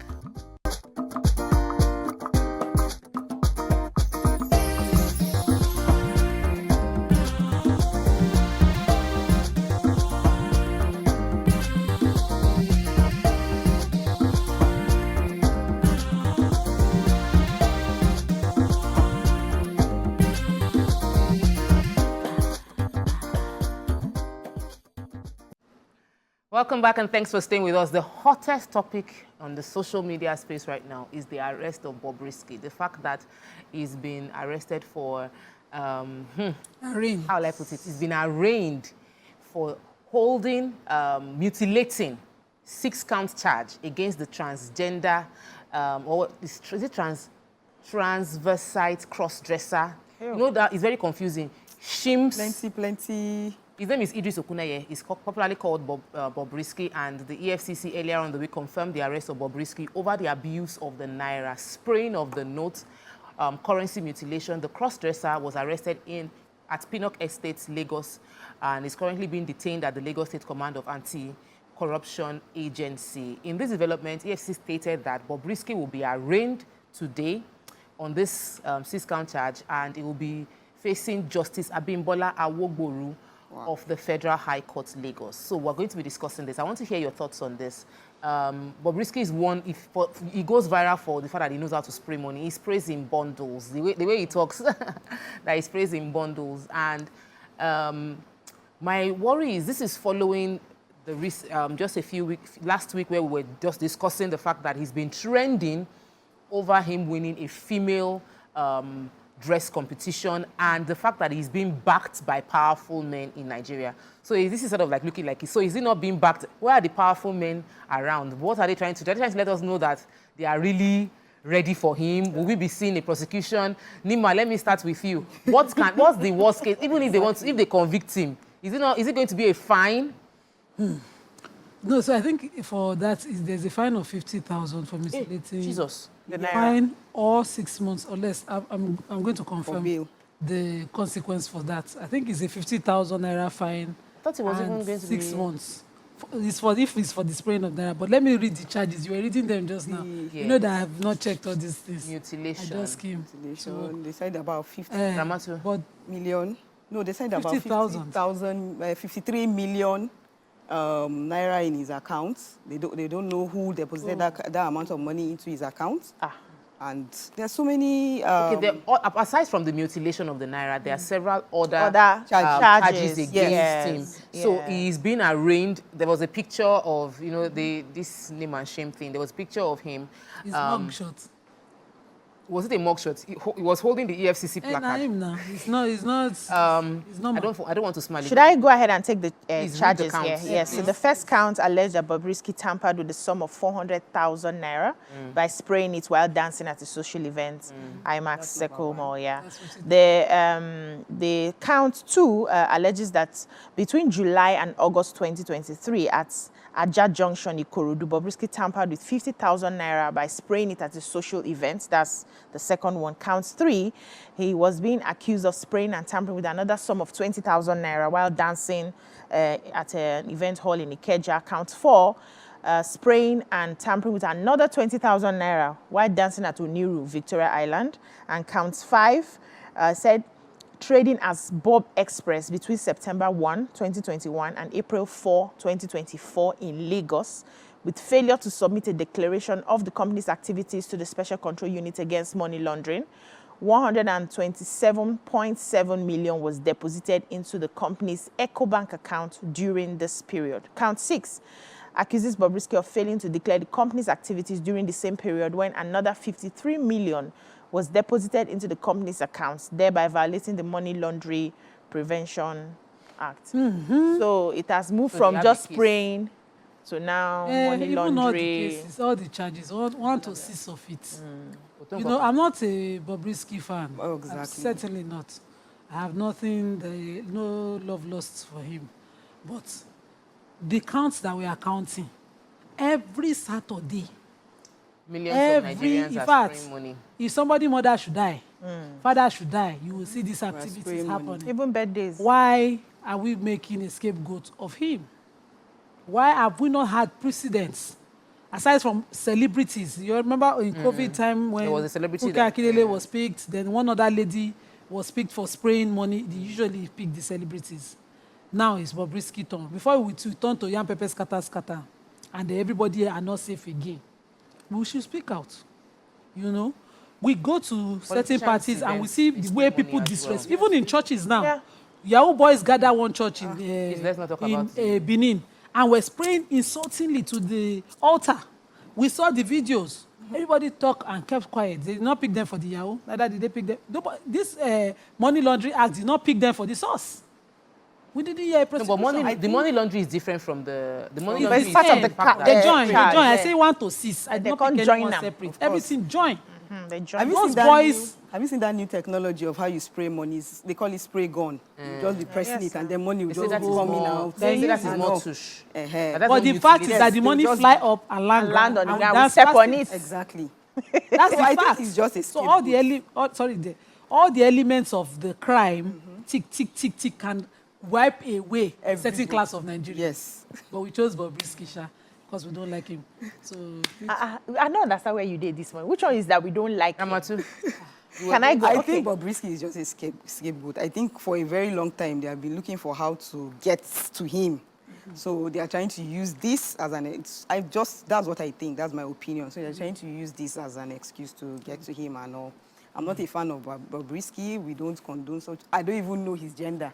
Welcome back and thanks for staying with us. The hottest topic on the social media space right now is the arrest of Bobrisky. The fact that he's been arrested for, how will I put it? He's been arraigned for holding, mutilating 6-count charge against the transgender, or is it transvestite cross-dresser? You know that it's very confusing. Shims. Plenty. His name is Idris Okuneye. He's popularly called Bobrisky, and the EFCC earlier on the week confirmed the arrest of Bobrisky over the abuse of the naira, spraying of the notes, currency mutilation. The cross-dresser was arrested at Pinnock Estates, Lagos, and is currently being detained at the Lagos State Command of Anti-Corruption Agency. In this development, EFCC stated that Bobrisky will be arraigned today on this 6-count charge, and he will be facing Justice Abimbola Awogboru of the Federal High Court, Lagos. So we're going to be discussing this. I want to hear your thoughts on this. Bobrisky is one, he goes viral for the fact that he knows how to spray money. He sprays in bundles. The way he talks, that he sprays in bundles. And my worry is this is following the just a few weeks, last week, where we were just discussing the fact that he's been trending over him winning a female dress competition and the fact that he's being backed by powerful men in Nigeria. So this is sort of like looking like, so is he not being backed? Where are the powerful men around? What are they trying to do? Are they trying to let us know that they are really ready for him? Will we be seeing a prosecution? Nima, let me start with you. What's the worst case? Even if they convict him, is it going to be a fine? No, so I think for that, there's a fine of 50,000 for mutilating. Jesus. The fine or 6 months or less. I'm going to confirm the consequence for that. I think it's a 50,000 naira fine. I thought it was even going to 6 months. If it's for the spraying of naira. But let me read the charges. You were reading them just now. Yeah. You know that I have not checked all these things. Mutilation. I just came. So they said about 50 million. No, they said about 53 million naira in his account. They don't know who deposited that amount of money into his account. And there's so many. Aside from the mutilation of the naira, there are several other charges against him. So he's been arraigned. There was a picture of this name and shame thing. There was a picture of him. His mugshot. Was it a mugshot? He was holding the EFCC And placard. him now. It's not. It's not. I don't want to smile. Should I go ahead and take the Please read the charges counts. here? Yes. So the first count alleged that Bobrisky tampered with the sum of 400,000 naira by spraying it while dancing at a social event, IMAX Seco Mall. Yeah. The count 2 alleges that between July and August 2023 at Ajah Junction, Ikorodu, Bobrisky tampered with 50,000 naira by spraying it at a social event. That's the second one. Count 3, he was being accused of spraying and tampering with another sum of 20,000 naira while dancing at an event hall in Ikeja. Count 4, spraying and tampering with another 20,000 naira while dancing at Oniru, Victoria Island. And count 5 said trading as Bob Express between September 1, 2021 and April 4, 2024 in Lagos, with failure to submit a declaration of the company's activities to the Special Control Unit against money laundering. 127.7 million was deposited into the company's EcoBank account during this period. Count 6 accuses Bobrisky of failing to declare the company's activities during the same period when another 53 million was deposited into the company's accounts, thereby violating the Money Laundering Prevention Act. So it has moved from just spraying to now money even laundering. all the cases, all the charges, 1 to 6 of it. You know, I'm not a Bobrisky fan. Oh, exactly. I'm certainly not. I have nothing, no love lost for him. But the counts that we are counting, every Saturday, Millions of Nigerians in are fact, spraying money. if somebody's mother should die, father should die, you will see these activities spraying money. happening. Even birthdays. Why are we making a scapegoat of him? Why have we not had precedents? Aside from celebrities, you remember in COVID time when There was a celebrity Funke that- Akindele was picked, then one other lady was picked for spraying money. They usually pick the celebrities. Now it's Bobrisky turn. Before we turn to Yam Pepper scatter, and everybody are not safe again. We should speak out. You know, we go to certain parties and we see the way people disrespect. Even in churches now, Yeah. Yahoo boys gather one church in let's not talk about Benin, and we're spraying insultingly to the altar. We saw the videos. Everybody talked and kept quiet. They did not pick them for the Yahoo. Neither did they pick them. This Money Laundering Act did not pick them for the source. We didn't hear a No, prosecution. but the money laundry is different from the money But laundry. it's part of the They join. charge, I yeah. say 1 to 6. I They did not can't pick join anyone them, separate. Everything join. They Have join. you, Those seen that boys- have you seen that new technology of how you spray money? They call it spray gun. You just be pressing it and then money will They say just that is be coming more. out. They say that is And more all. tush. Eh-heh. That's But what the you fact utilize. is that the Yes, money they just- fly up and land, Land on the and ground. We that's step on plastic. it. Exactly. That's So the I think fact. it's just a So all the scapegoat. all the elements of the crime, tick, can wipe away a certain Everybody. class of Nigerians. Yes. But we chose Bobrisky Sha because we don't like him. So I don't understand where you did this one. Which one is that we don't like? him? Amatu. Can I go? I Okay. think Bobrisky is just a scapegoat. I think for a very long time they have been looking for how to get to him. So they are trying to use this as that's what I think. That's my opinion. So they're trying to use this as an excuse to get to him and all. I'm not a fan of Bobrisky. We don't condone such. I don't even know his gender.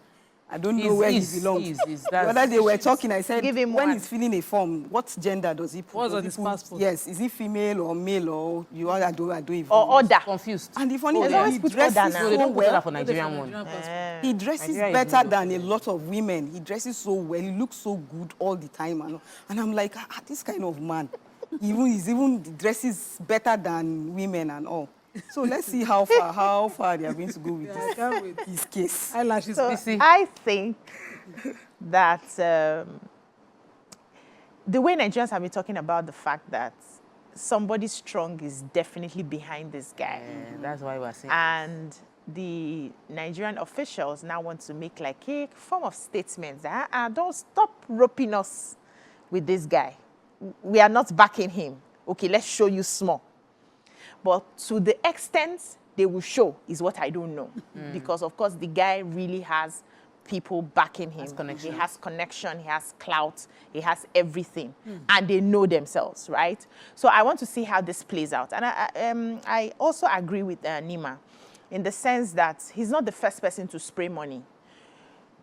I don't know where he belongs. The other day we were talking, I said, Give him when one. he's filling a form, what gender does he put? What's Does on he his put- passport? Yes, is he female or male or you are, I don't even Or know. order. Confused. And the funny thing yeah. is he Put order dresses now. So they so don't put that well. for Nigerian one. He dresses Nigeria is better really than a lot of women. He dresses so well. He looks so good all the time. And I'm like, this kind of man, he's even dresses better than women and all. So let's see how far they are going to go with his case. eyelashes. So busy. I think that the way Nigerians have been talking about the fact that somebody strong is definitely behind this guy. And that's why we're saying. And the Nigerian officials now want to make like a form of statement that don't stop roping us with this guy. We are not backing him. Okay, let's show you small. But to the extent they will show is what I don't know. Because, of course, the guy really has people backing him. connection. He has connection, he has clout, he has everything. And they know themselves, right? So I want to see how this plays out. And I also agree with Nima in the sense that he's not the first person to spray money.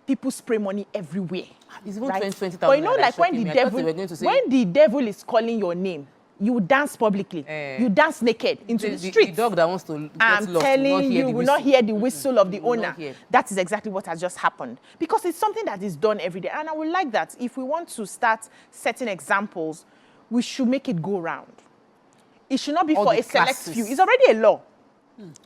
People spray money everywhere. It's even Right? 20,000 But you know, naira like when shocking the me. I thought they were devil, going to say- when the devil is calling your name, You dance publicly. You dance naked into the street. The dog that wants to get I'm lost telling you, will not hear the whistle of the owner. hear. That is exactly what has just happened. Because it's something that is done every day. And I would like that if we want to start setting examples, we should make it go round. It should not be for a select few. It's already a law.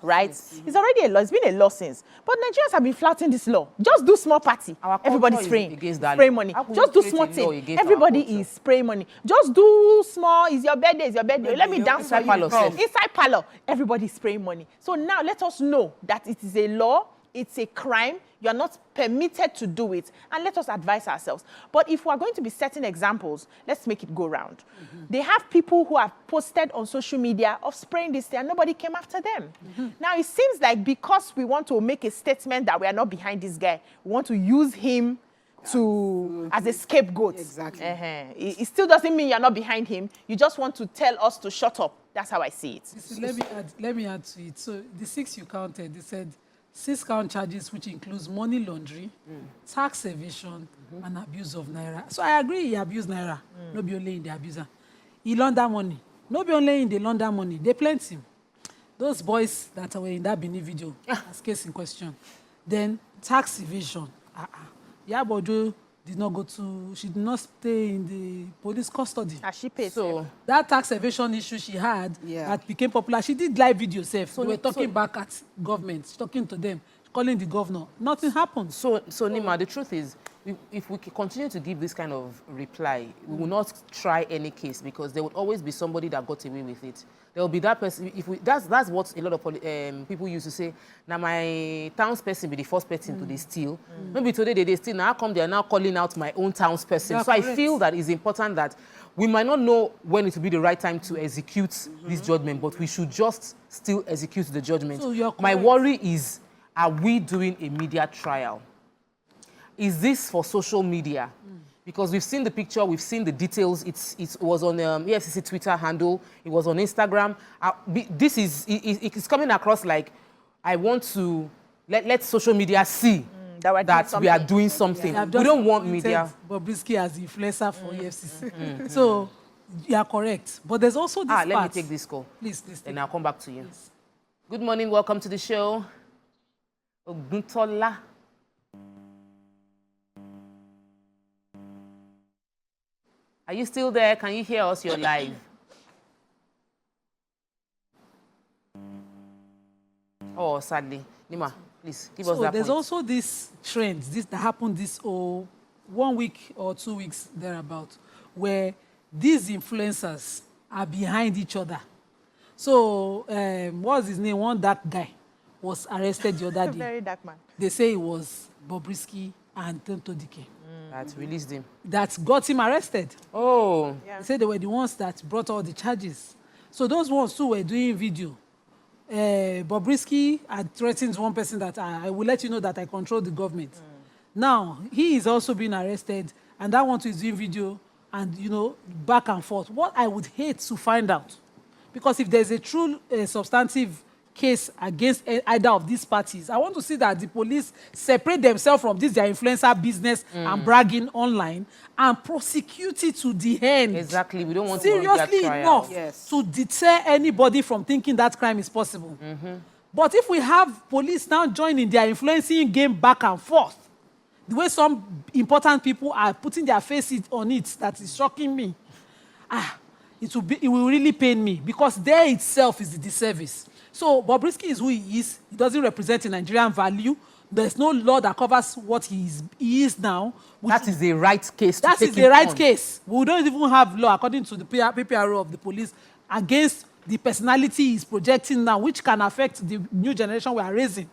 Right? Yes. It's already a law. It's been a law since. But Nigerians have been flouting this law. Just do small party. Everybody's spraying. Spray money. Just do small thing. Everybody is spraying money. Just do small. It's your birthday. It's your birthday. Let me dance for you. Inside parlor. Everybody's spraying money. So now let us know that it is a law. It's a crime. You are not permitted to do it. And let us advise ourselves. But if we are going to be setting examples, let's make it go round. They have people who have posted on social media of spraying this thing and nobody came after them. Now, it seems like because we want to make a statement that we are not behind this guy, we want to use him as a scapegoat. Exactly. It still doesn't mean you're not behind him. You just want to tell us to shut up. That's how I see it. Let me add to it. So the 6 you counted, they said 6 count charges, which includes money laundering, tax evasion, and abuse of naira. So I agree he abused naira. No be only in the abuser. He launder money. No be only in the launder money. They plenty. Those boys that were in that Benin video, as case in question. Then tax evasion. Yabodo did not go to, she did not stay in the police custody. She paid. So that tax evasion issue she had that became popular, she did live video herself. So we were talking back at government, talking to them, calling the governor. Nothing happened. So Nima, the truth is, if we continue to give this kind of reply, we will not try any case because there would always be somebody that got away with it. There will be that person. That's what a lot of people used to say. Now my townsperson be the first person to steal. Maybe today they steal. Now how come they are now calling out my own townsperson? So I feel that it's important that we might not know when it will be the right time to execute this judgment, but we should just still execute the judgment. So my worry is, are we doing a media trial? Is this for social media? Because we've seen the picture, we've seen the details. It was on EFCC Twitter handle. It was on Instagram. It's coming across like I want to let social media see that we are doing something. We don't want media. Bobrisky as influencer for EFCC. So you are correct. But there's also this part. Let me take this call. Please. And I'll come back to you. Please. Good morning. Welcome to the show. Oguntola. Are you still there? Can you hear us? You're live. Oh, sadly. Nima, please, give us that there's point. also this trend that happened this 1 week or 2 weeks thereabout, where these influencers are behind each other. So, what's his name? One dark guy was arrested the other day. Very dark man. They say it was Bobrisky and Tonto Dike. That released him. That got him arrested. Oh. Yeah. They said they were the ones that brought all the charges. So those ones who were doing video, Bobrisky had threatened one person that I will let you know that I control the government. Now, he is also being arrested, and that one too is doing video, and, back and forth. What I would hate to find out, because if there's a true substantive case against either of these parties, I want to see that the police separate themselves from this their influencer business and bragging online and prosecute it to the end. Exactly. We don't want seriously to enough to deter anybody from thinking that crime is possible. But if we have police now joining their influencing game back and forth, the way some important people are putting their faces on it, that is shocking me. It will really pain me, because there itself is the disservice. So Bobrisky is who he is. He doesn't represent a Nigerian value. There's no law that covers what he is now. That is the right case. That is the right case. We don't even have law, according to the PPRO of the police, against the personality he's projecting now, which can affect the new generation we are raising.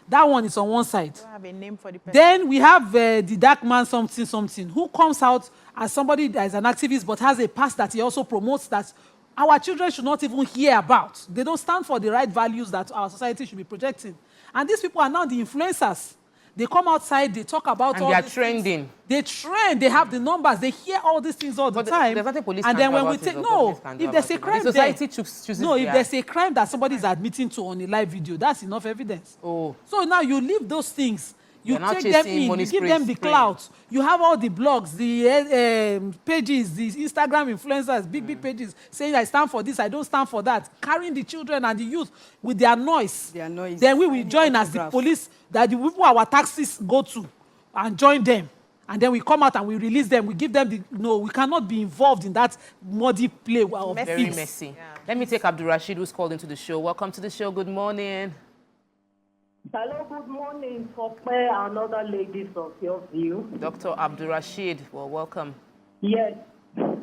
That one is on one side. We don't have a name for the person. Then we have the dark man something, who comes out as somebody that is an activist but has a past that he also promotes that our children should not even hear about. They don't stand for the right values that our society should be projecting. And these people are now the influencers. They come outside, they talk about all these things. And they are trending. They trend, they have the numbers, they hear all these things all the time. There's nothing police and then when we take, if there's a crime if there's a crime that somebody is admitting to on a live video, that's enough evidence. So now you leave those things. You not take them chasing in, money you give spray- them the spraying. clout. You have all the blogs, the pages, the Instagram influencers, big pages, saying I stand for this, I don't stand for that, carrying the children and the youth with their noise. Their noise, Then we will signing join as the autographs. police that the people our taxis go to and join them. And then we come out and we release them. We give them the... No, we cannot be involved in that muddy play of Very things. messy. Let me take Abdul Rashid, who's called into the show. Welcome to the show. Good morning. Hello, good morning, Sope and other ladies of your view. Dr. Abdul Rashid, well, welcome. Yes,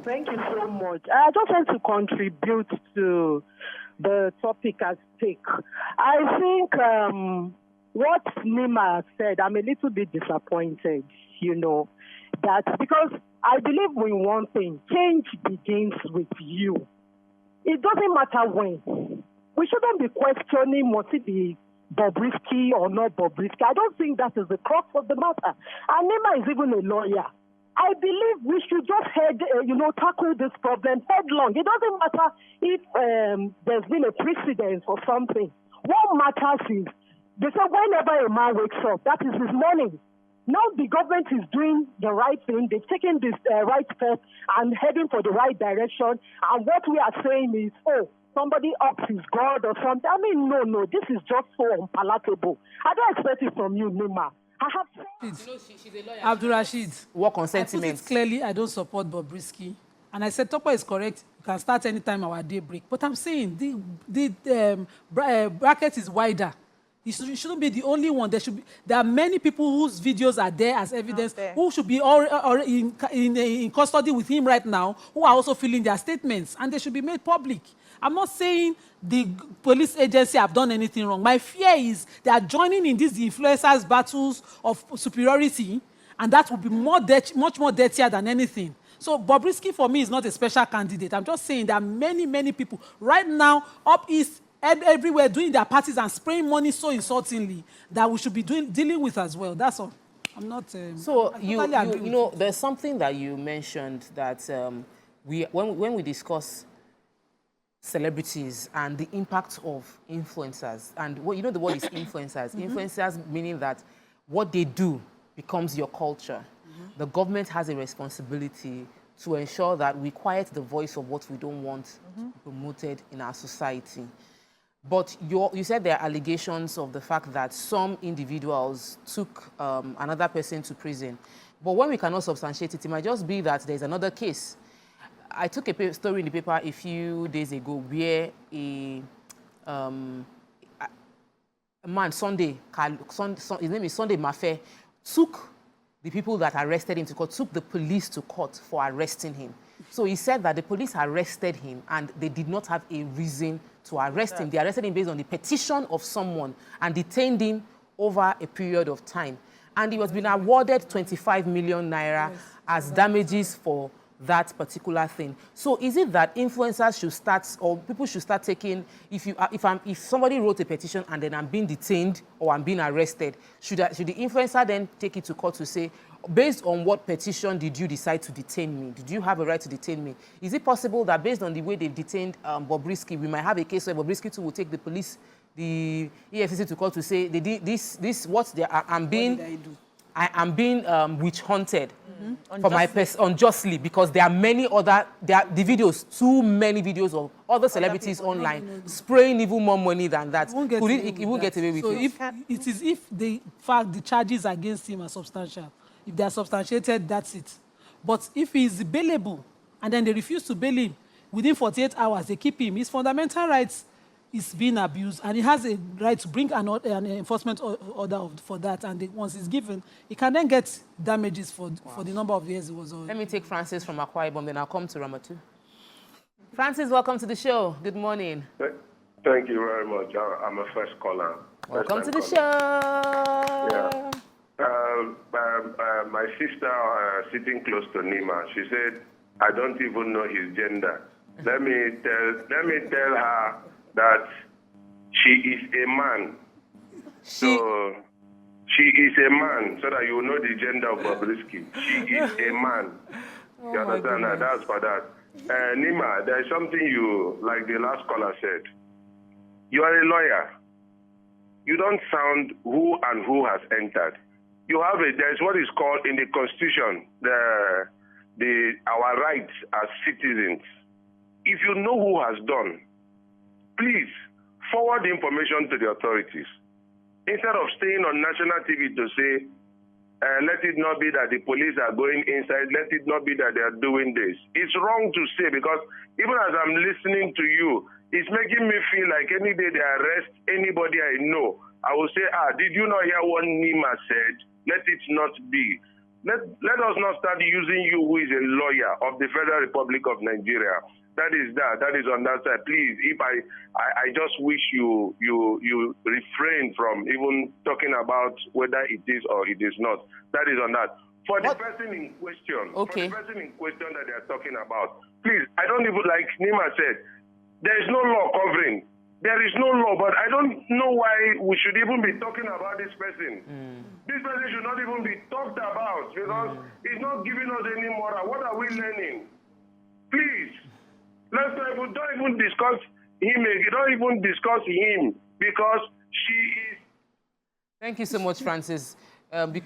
thank you so much. I just want to contribute to the topic at stake. I think what Nima said, I'm a little bit disappointed, that because I believe in one thing, change begins with you. It doesn't matter when. We shouldn't be questioning must it be Bobrisky or not Bobrisky. I don't think that is the crux of the matter. And Nima is even a lawyer. I believe we should just tackle this problem headlong. It doesn't matter if there's been a precedence or something. What matters is, they say whenever a man wakes up, that is his morning. Now the government is doing the right thing. They've taken this right step and heading for the right direction. And what we are saying is, somebody ups his God or something. I mean, no, this is just so unpalatable. I don't expect it from you, Nima. I have She's a lawyer. Abdul Rashid. Work on I put sentiments. it clearly, I don't support Bobrisky. And I said, Topo is correct. You can start anytime our day break. But I'm saying the bracket is wider. You shouldn't be the only one. There are many people whose videos are there as evidence, who should be in custody with him right now, who are also filling their statements, and they should be made public. I'm not saying the police agency have done anything wrong. My fear is they are joining in these influencers' battles of superiority, and that will be much more dirtier than anything. So Bobrisky, for me, is not a special candidate. I'm just saying there are many people right now up east, everywhere doing their parties and spraying money so insultingly that we should be dealing with as well. That's all. I'm not... So, you there's something that you mentioned that when we discuss celebrities and the impact of influencers, and the word is influencers. Influencers meaning that what they do becomes your culture. The government has a responsibility to ensure that we quiet the voice of what we don't want promoted in our society. But you said there are allegations of the fact that some individuals took another person to prison. But when we cannot substantiate it, it might just be that there's another case. I took a story in the paper a few days ago where a man, Sunday, his name is Sunday Mafe, took the people that arrested him to court, took the police to court for arresting him. So he said that the police arrested him and they did not have a reason to arrest him. They arrested him based on the petition of someone and detained him over a period of time. And he was being awarded 25 million naira as damages for that particular thing. So is it that influencers should start, or people should start taking, if somebody wrote a petition and then I'm being detained or I'm being arrested, should the influencer then take it to court to say, based on what petition did you decide to detain me? Did you have a right to detain me? Is it possible that based on the way they've detained Bobrisky, we might have a case where Bobrisky too will take the police, the EFCC to court to say, I'm being witch hunted for my unjustly, because there are the videos, too many videos of other celebrities online spraying even more money than that. He won't get away with it. So if the charges against him are substantial, if they are substantiated, that's it. But if he is bailable and then they refuse to bail him, within 48 hours they keep him, his fundamental rights is being abused, and he has a right to bring an enforcement order for that. And once it's given, he can then get damages for the number of years he was on. Let me take Francis from Akwa Ibom, then I'll come to Ramatu. Francis, welcome to the show. Good morning. Thank you very much. I'm a first caller. Welcome to the show. Yeah. My sister sitting close to Nima, she said, I don't even know his gender. Let me tell her that she is a man. So she is a man, so that you know the gender of Bobrisky. She is a man. You understand that? That's for that. Nima, there's something you, like the last caller said. You are a lawyer. You don't sound who and who has entered. there's what is called in the Constitution, our rights as citizens. If you know who has done, please forward the information to the authorities. Instead of staying on national TV to say, let it not be that the police are going inside, let it not be that they are doing this. It's wrong to say, because even as I'm listening to you, it's making me feel like any day they arrest anybody I know, I will say, did you not hear what Nima said? Let it not be. Let us not start using you, who is a lawyer of the Federal Republic of Nigeria. That is on that side. Please, if I just wish you refrain from even talking about whether it is or it is not. That is on that. For the person in question, okay. For the person in question that they are talking about, please, I don't even, like Nima said, there is no law covering. There is no law, but I don't know why we should even be talking about this person. This person should not even be talked about, because it's not giving us any moral. What are we learning? Please, don't even discuss him. Don't even discuss him, because she is. Thank you so much, Francis. You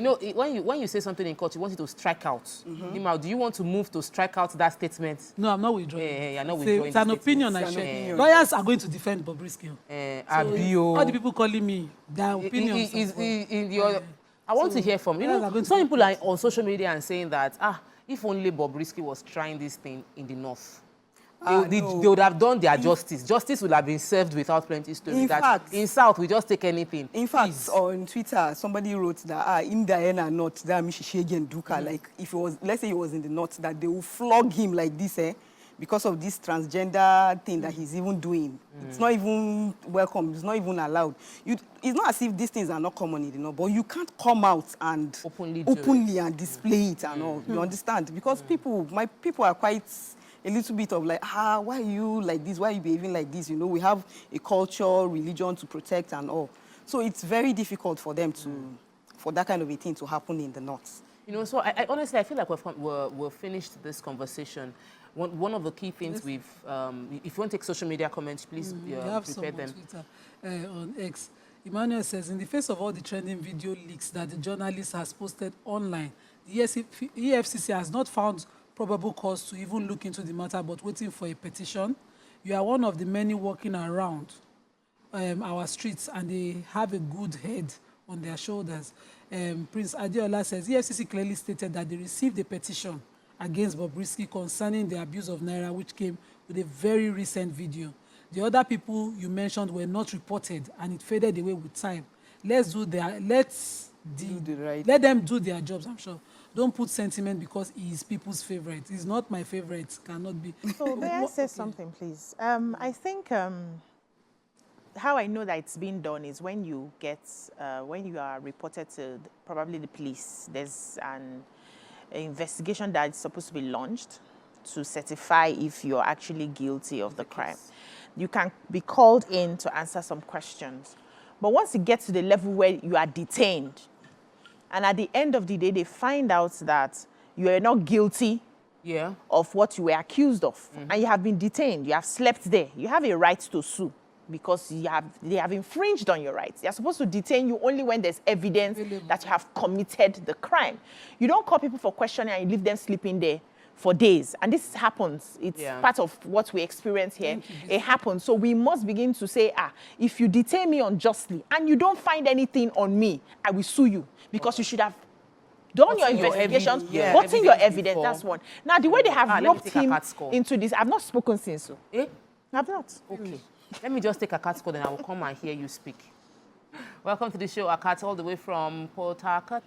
know, when you say something in court, you want it to strike out. Nima, do you want to move to strike out that statement? No, I'm not withdrawing. Yeah, I'm not withdrawing. It's an opinion I share. Lawyers are going to defend Bobrisky. All the people calling me, their opinions. I want to hear from you. Know, some people are on social media and saying that, if only Bobrisky was trying this thing in the north, they would have done their justice. Justice would have been served without plenty story. In fact, in South, we just take anything. In fact, on Twitter, somebody wrote that in Diana North, that Mishishegi and Duka, like if it was, let's say he was in the north, that they will flog him like this, because of this transgender thing that he's even doing. It's not even welcome. It's not even allowed. It's not as if these things are not common, you know, but you can't come out and openly and display it and all. You understand? Because my people are quite a little bit of like, why are you like this? Why are you behaving like this? You know, we have a culture, religion to protect and all. So it's very difficult for them for that kind of a thing to happen in the north. You know, so I honestly, I feel like we're finished this conversation. One of the key things if you want to take social media comments, please prepare them. Twitter, on X. Emmanuel says, in the face of all the trending video leaks that the journalist has posted online, the EFCC has not found probable cause to even look into the matter, but waiting for a petition. You are one of the many walking around our streets, and they have a good head on their shoulders. Prince Adeola says, EFCC clearly stated that they received a petition against Bobrisky concerning the abuse of Naira, which came with a very recent video. The other people you mentioned were not reported, and it faded away with time. Let them do their jobs, I'm sure. Don't put sentiment because he is people's favorite. He's not my favorite, cannot be. So may I say something, please? I think how I know that it's being done is when you are reported to probably the police, there's an investigation that is supposed to be launched to certify if you're actually guilty of the crime. You can be called in to answer some questions. But once you get to the level where you are detained, and at the end of the day, they find out that you are not guilty of what you were accused of, and you have been detained, you have slept there, you have a right to sue because they have infringed on your rights. They are supposed to detain you only when there's evidence that you have committed the crime. You don't call people for questioning and you leave them sleeping there for days. And this happens. It's part of what we experience here. It happens. So we must begin to say, if you detain me unjustly and you don't find anything on me, I will sue you, because you should have done your investigations, gotten your evidence. That's one. Now, the way they have roped him into this, I've not spoken since. I've not. Okay. Let me just take a cat code and I will come and hear you speak. Welcome to the show, Akat, all the way from Port Harcourt.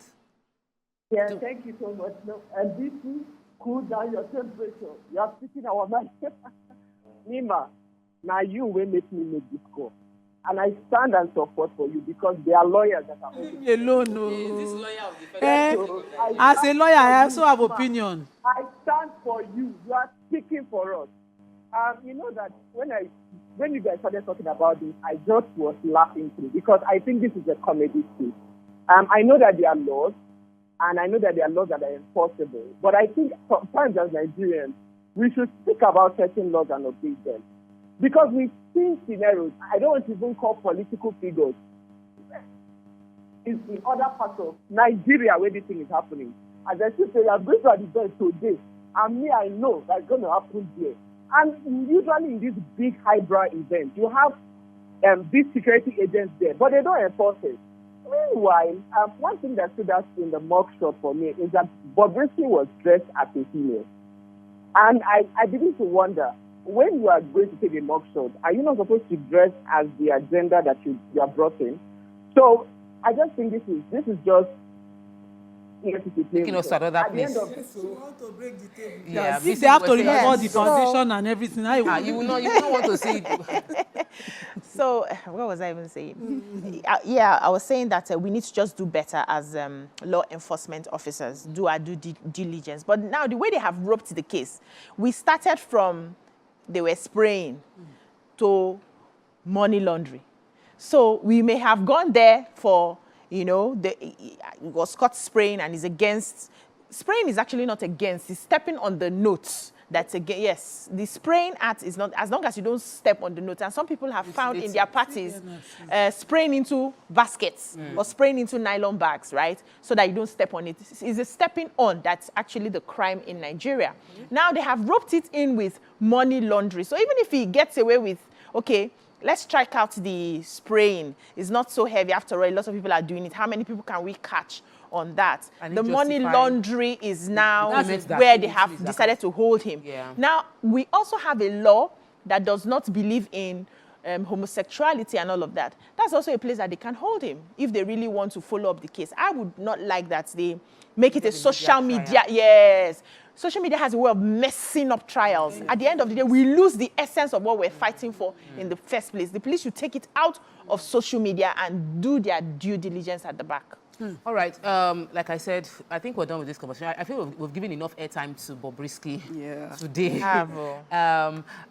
Yeah, thank you so much. No, and this is cool down your temperature. You are speaking our mind. Nima, now you will make me make this call. And I stand and support for you because they are lawyers that are alone. As a lawyer, I also have opinion. I stand for you. You are speaking for us. You know that when you guys started talking about this, I just was laughing through because I think this is a comedy thing. I know that there are laws, and I know that there are laws that are enforceable. But I think sometimes as Nigerians, we should speak about certain laws and obey them. Because we've seen scenarios, I don't want to even call political figures. is in other parts of Nigeria where this thing is happening. As I say, I'm going to an event today, and me, I know that's going to happen there. And usually in these big highbrow events, you have these security agents there, but they don't enforce it. Meanwhile, one thing that stood out in the mock shot for me is that Bobrisky was dressed as a female. And I begin to wonder, when you are going to take a mug shot, are you not supposed to dress as the agenda that you are brought in? So I just think this is just taking us to another place. You want to break the table. Yeah, if they have to remove all the foundation and everything, you will not want to see it. So, what was I even saying? Yeah, I was saying that we need to just do better as law enforcement officers, do our due diligence. But now, the way they have roped the case, we started from they were spraying to money laundering. So, we may have gone there for, you know, he was caught spraying and is against. Spraying is actually not against. He's stepping on the notes. That's again, yes. The spraying act is not, as long as you don't step on the notes. And some people have found in their parties spraying into baskets or spraying into nylon bags, right? So that you don't step on it. It's a stepping on that's actually the crime in Nigeria. Now they have roped it in with money laundering. So even if he gets away with, okay, let's strike out the spraying. It's not so heavy after all. Lots of people are doing it. How many people can we catch on that? The money laundering is now where they have decided to hold him. Yeah. Now, we also have a law that does not believe in homosexuality and all of that. That's also a place that they can hold him if they really want to follow up the case. I would not like that they make it a social media. Yes. Social media has a way of messing up trials. At the end of the day, we lose the essence of what we're fighting for in the first place. The police should take it out of social media and do their due diligence at the back. All right. Like I said, I think we're done with this conversation. I feel we've given enough airtime to Bobrisky today.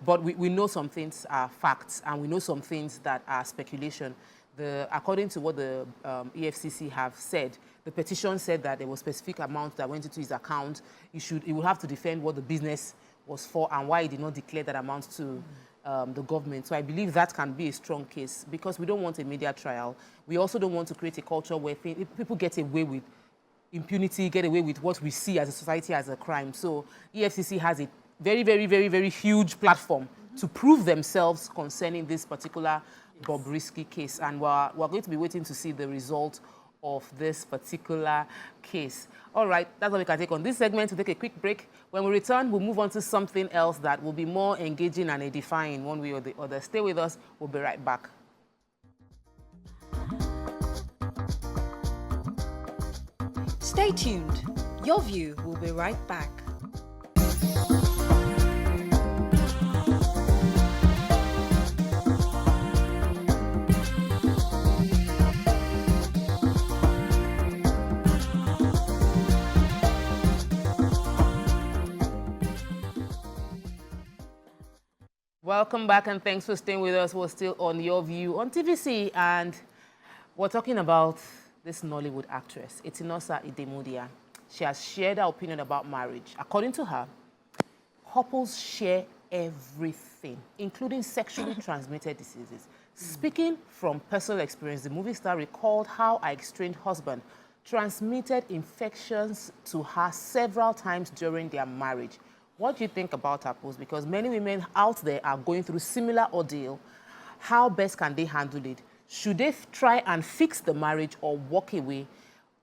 But we know some things are facts, and we know some things that are speculation. According to what the EFCC have said, the petition said that there was specific amount that went into his account. He would have to defend what the business was for and why he did not declare that amount to the government. So I believe that can be a strong case because we don't want a media trial. We also don't want to create a culture where people get away with impunity, get away with what we see as a society as a crime. So EFCC has a very, very, very, very huge platform to prove themselves concerning this particular Bobrisky case. And we're going to be waiting to see the result of this particular case. All right, that's what we can take on this segment. We'll take a quick break. When we return, we'll move on to something else that will be more engaging and edifying one way or the other. Stay with us. We'll be right back. Stay tuned. Your View will be right back. Welcome back and thanks for staying with us. We're still on Your View on TVC and we're talking about this Nollywood actress, Etinosa Idemudia. She has shared her opinion about marriage. According to her, couples share everything, including sexually transmitted diseases. Speaking from personal experience, the movie star recalled how her estranged husband transmitted infections to her several times during their marriage. What do you think about her post? Because many women out there are going through similar ordeal. How best can they handle it? Should they try and fix the marriage or walk away?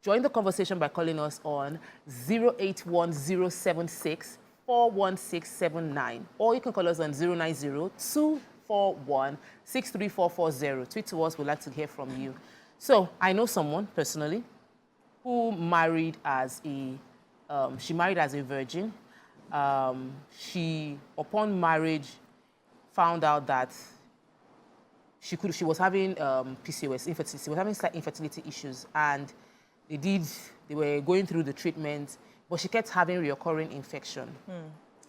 Join the conversation by calling us on 081-076-41679. Or you can call us on 090-241-63440. Tweet to us. We'd like to hear from you. So I know someone personally who married as a virgin. She, upon marriage, found out that she was having PCOS, infertility. She was having slight infertility issues, and they were going through the treatment, but she kept having recurring infection.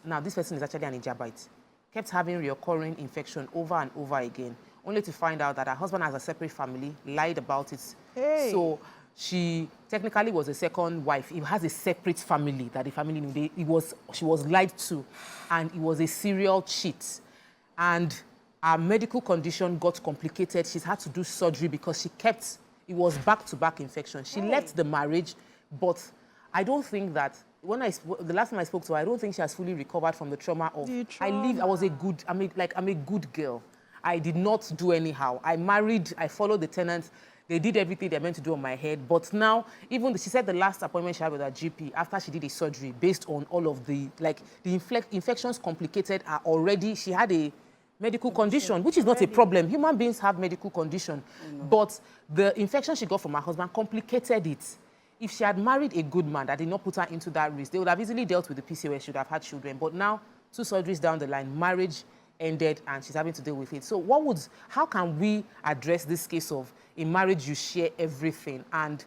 Now, this person is actually an Ijabite. Kept having recurring infection over and over again, only to find out that her husband has a separate family, lied about it. Hey. So she technically was a second wife. He has a separate family that the family knew. She was lied to, and it was a serial cheat. And her medical condition got complicated. She's had to do surgery because she kept it was back-to-back infection. She left the marriage, but I don't think that the last time I spoke to her, I don't think she has fully recovered from the trauma of I was a good, I'm a good girl. I did not do anyhow. I married, I followed the tenants. They did everything they meant to do on my head. But now, she said the last appointment she had with her GP after she did a surgery, based on all of the infections complicated are already, she had a medical condition, which is not a problem. Human beings have medical condition. But the infection she got from her husband complicated it. If she had married a good man that did not put her into that risk, they would have easily dealt with the PCOS, she would have had children. But now, 2 surgeries down the line, marriage ended and she's having to deal with it. So how can we address this case of in marriage you share everything, and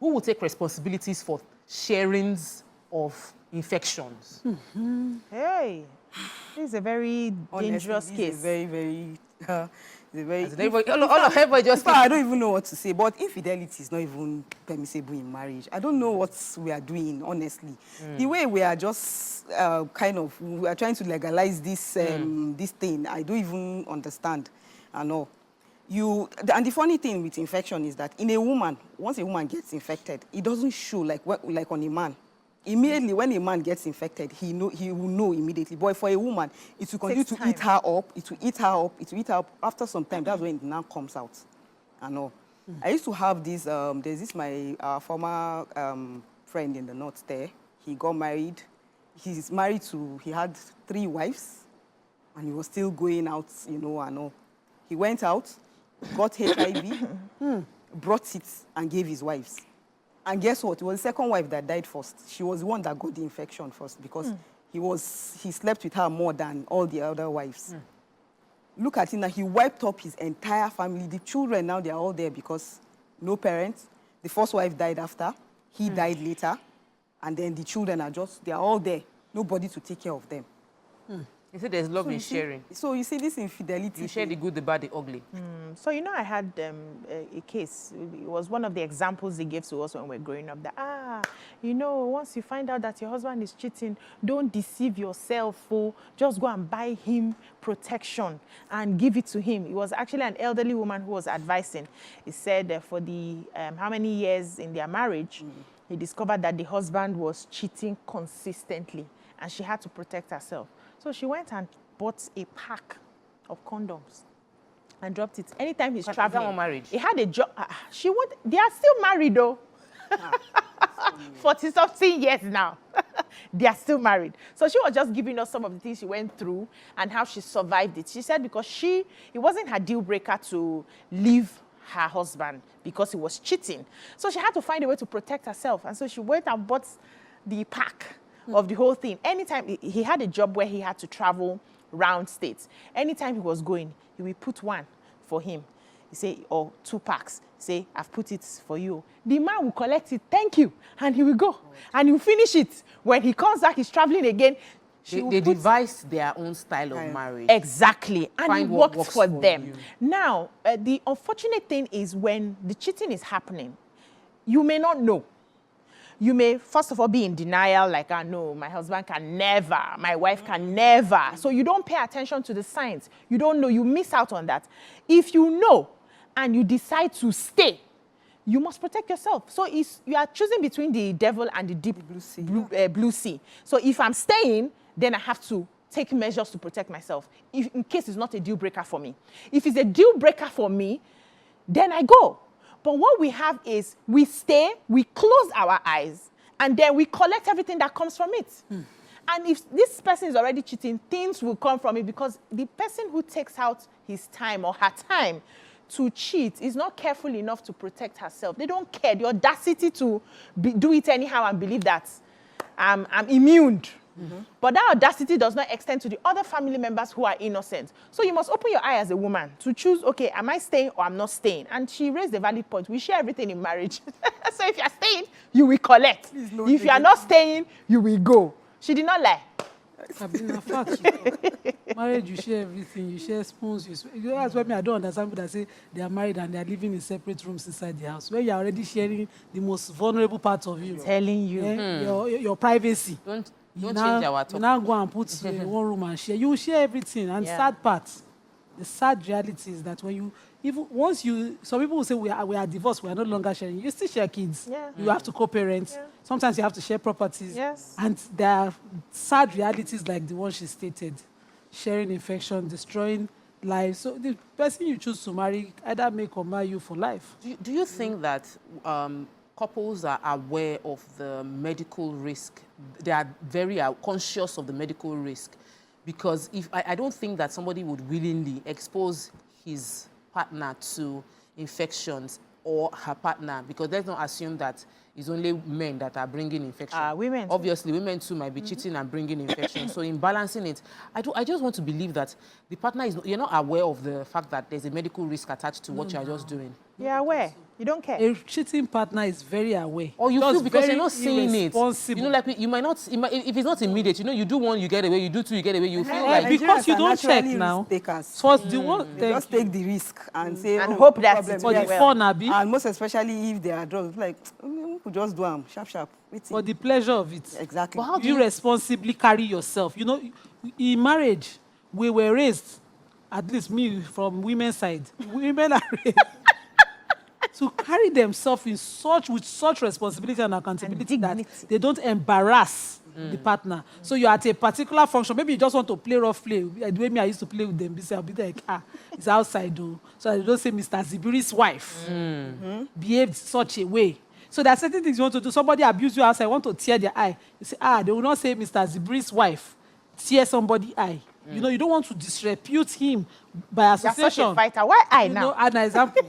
who will take responsibilities for sharings of infections? Hey, this is a very dangerous case. It's very, very... everybody just... I don't even know what to say, but infidelity is not even permissible in marriage. I don't know what we are doing, honestly. The way we are just we are trying to legalize this this thing, I don't even understand. I know. And the funny thing with infection is that in a woman, once a woman gets infected, it doesn't show like on a man. Immediately, when a man gets infected, he will know immediately. But for a woman, it will continue to eat her up. It will eat her up. It will eat her up. After some time, that's when it now comes out. I know. I used to have this. There's this my former friend in the north there. He got married. He's married to. He had 3 wives, and he was still going out. I know. He went out, got HIV, brought it, and gave his wives. And guess what? It was the 2nd wife that died first. She was the one that got the infection first because he slept with her more than all the other wives. Look at him now. He wiped up his entire family. The children now, they are all there because no parents. The first wife died after. He died later. And then the children they are all there. Nobody to take care of them. You see, there's love in sharing. So you see this infidelity. You share the good, the bad, the ugly. So, I had a case. It was one of the examples they gave to us when we were growing up. That, once you find out that your husband is cheating, don't deceive yourself. Just go and buy him protection and give it to him. It was actually an elderly woman who was advising. He said for the how many years in their marriage, he discovered that the husband was cheating consistently and she had to protect herself. So she went and bought a pack of condoms and dropped it. Anytime he's traveling. Is that marriage? He had a job. They are still married though. 40-something years now. They are still married. So she was just giving us some of the things she went through and how she survived it. She said because it wasn't her deal breaker to leave her husband because he was cheating. So she had to find a way to protect herself. And so she went and bought the pack of the whole thing. Anytime he had a job where he had to travel round states, anytime he was going, he would put one for him. He say, or 2 packs. Say, I've put it for you. The man will collect it, thank you, and he will go. And he will finish it. When he comes back, he's traveling again. They devised their own style of marriage. Exactly. And it worked for them. You. Now, the unfortunate thing is when the cheating is happening, you may not know. You may, first of all, be in denial, like, no, my husband can never, my wife can never. So you don't pay attention to the signs. You don't know. You miss out on that. If you know and you decide to stay, you must protect yourself. So you are choosing between the devil and the deep blue sea. So if I'm staying, then I have to take measures to protect myself, in case it's not a deal breaker for me. If it's a deal breaker for me, then I go. But what we have is we stay, we close our eyes, and then we collect everything that comes from it. And if this person is already cheating, things will come from it because the person who takes out his time or her time to cheat is not careful enough to protect herself. They don't care. The audacity to do it anyhow and believe that I'm immune. But that audacity does not extend to the other family members who are innocent. So you must open your eye as a woman to choose, okay, am I staying or I'm not staying? And she raised a valid point. We share everything in marriage. So if you're staying, you will collect. If you are not staying, you will go. She did not lie. Sabina, fact, marriage, you share everything. You share spoons. That's why I don't understand people that say they are married and they are living in separate rooms inside the house, where you are already sharing the most vulnerable parts of you. Telling you. Your privacy. Don't change our topic. You now go and put in one room and share. You share everything and sad parts. the sad reality is that when you, even once you, some people will say we are divorced, we are no longer sharing. You still share kids. Yeah. You have to co-parent. Yeah. Sometimes you have to share properties. Yes. And there are sad realities like the one she stated, sharing infection, destroying lives. So the person you choose to marry either make or marry you for life. Do you think that couples are aware of the medical risk? They are very conscious of the medical risk? Because if I don't think that somebody would willingly expose his partner to infections or her partner, because let's not assume that it's only men that are bringing infection. Women too. Obviously, women too might be cheating and bringing infection. So in balancing it, I just want to believe that the partner you're not aware of the fact that there's a medical risk attached to what you're just doing. You're aware. You don't care. A cheating partner is very aware. Or you feel because you're not seeing it. Irresponsible. You know, like you might not, if it's not immediate, you know, you do one, you get away, you do two, you get away, you feel like... Because you don't check now. First, the one, They just take the risk and say, And hope that problem it's for the is- fun, Abi, And most especially if they are drugs, like, we could just do them, sharp. for the pleasure of it. Exactly. But how do You you... responsibly carry yourself. You know, in marriage, we were raised, at least me from women's side, women are raised to carry themselves with such responsibility and accountability that dignity. they don't embarrass the partner. So you're at a particular function, maybe you just want to play rough play. The way me I used to play with them, I'll be like, it's outside though. So they don't say Mr. Zibiri's wife behaved such a way. So there are certain things you want to do. Somebody abuse you outside, want to tear their eye. You say, they will not say Mr. Zibiri's wife tear somebody's eye. You know, you don't want to disrepute him by association. You're such a fighter. Why I You now? know, an example.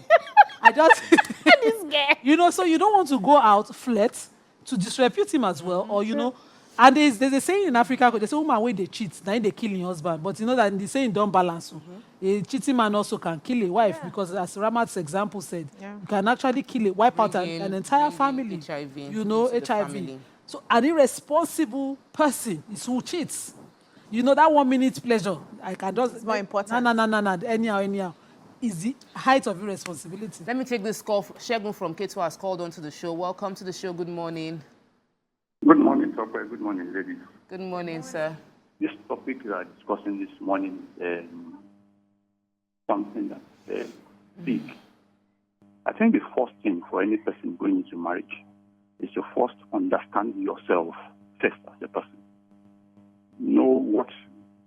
I just, This girl. you know, so you don't want to go out flat to disrepute him as well, or you know, and there's a saying in Africa, they say woman when they cheat, then they kill your husband, but you know that the saying don't balance. A cheating man also can kill a wife because, as Ramat's example said, you can actually kill it, wipe out an entire family. HIV You know, into the HIV. family. So an irresponsible person is who cheats. You know, that 1 minute pleasure, I can just... It's more important. No. Anyhow. Is the height of irresponsibility. Let me take this call. Shegun from Ketu has called on to the show. Welcome to the show. Good morning. Good morning, Topper. Good morning, ladies. Good morning, sir. This topic we are discussing this morning is something that's big. I think the first thing for any person going into marriage is to first understand yourself first as a person. Know what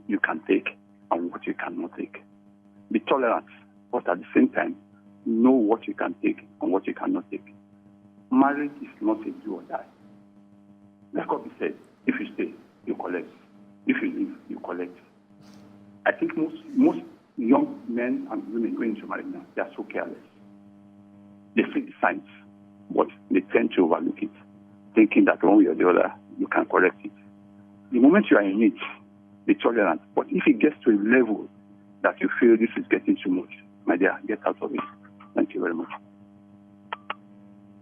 you can take and what you cannot take. Be tolerant, but at the same time, know what you can take and what you cannot take. Marriage is not a do or die. Like what we said, if you stay, you collect. If you leave, you collect. I think most young men and women going into marriage now, they are so careless. They see the signs, but they tend to overlook it, thinking that one way or the other, you can correct it. The moment you are in it, be tolerant. But if it gets to a level that you feel this is getting too much, my dear, get out of it. Thank you very much.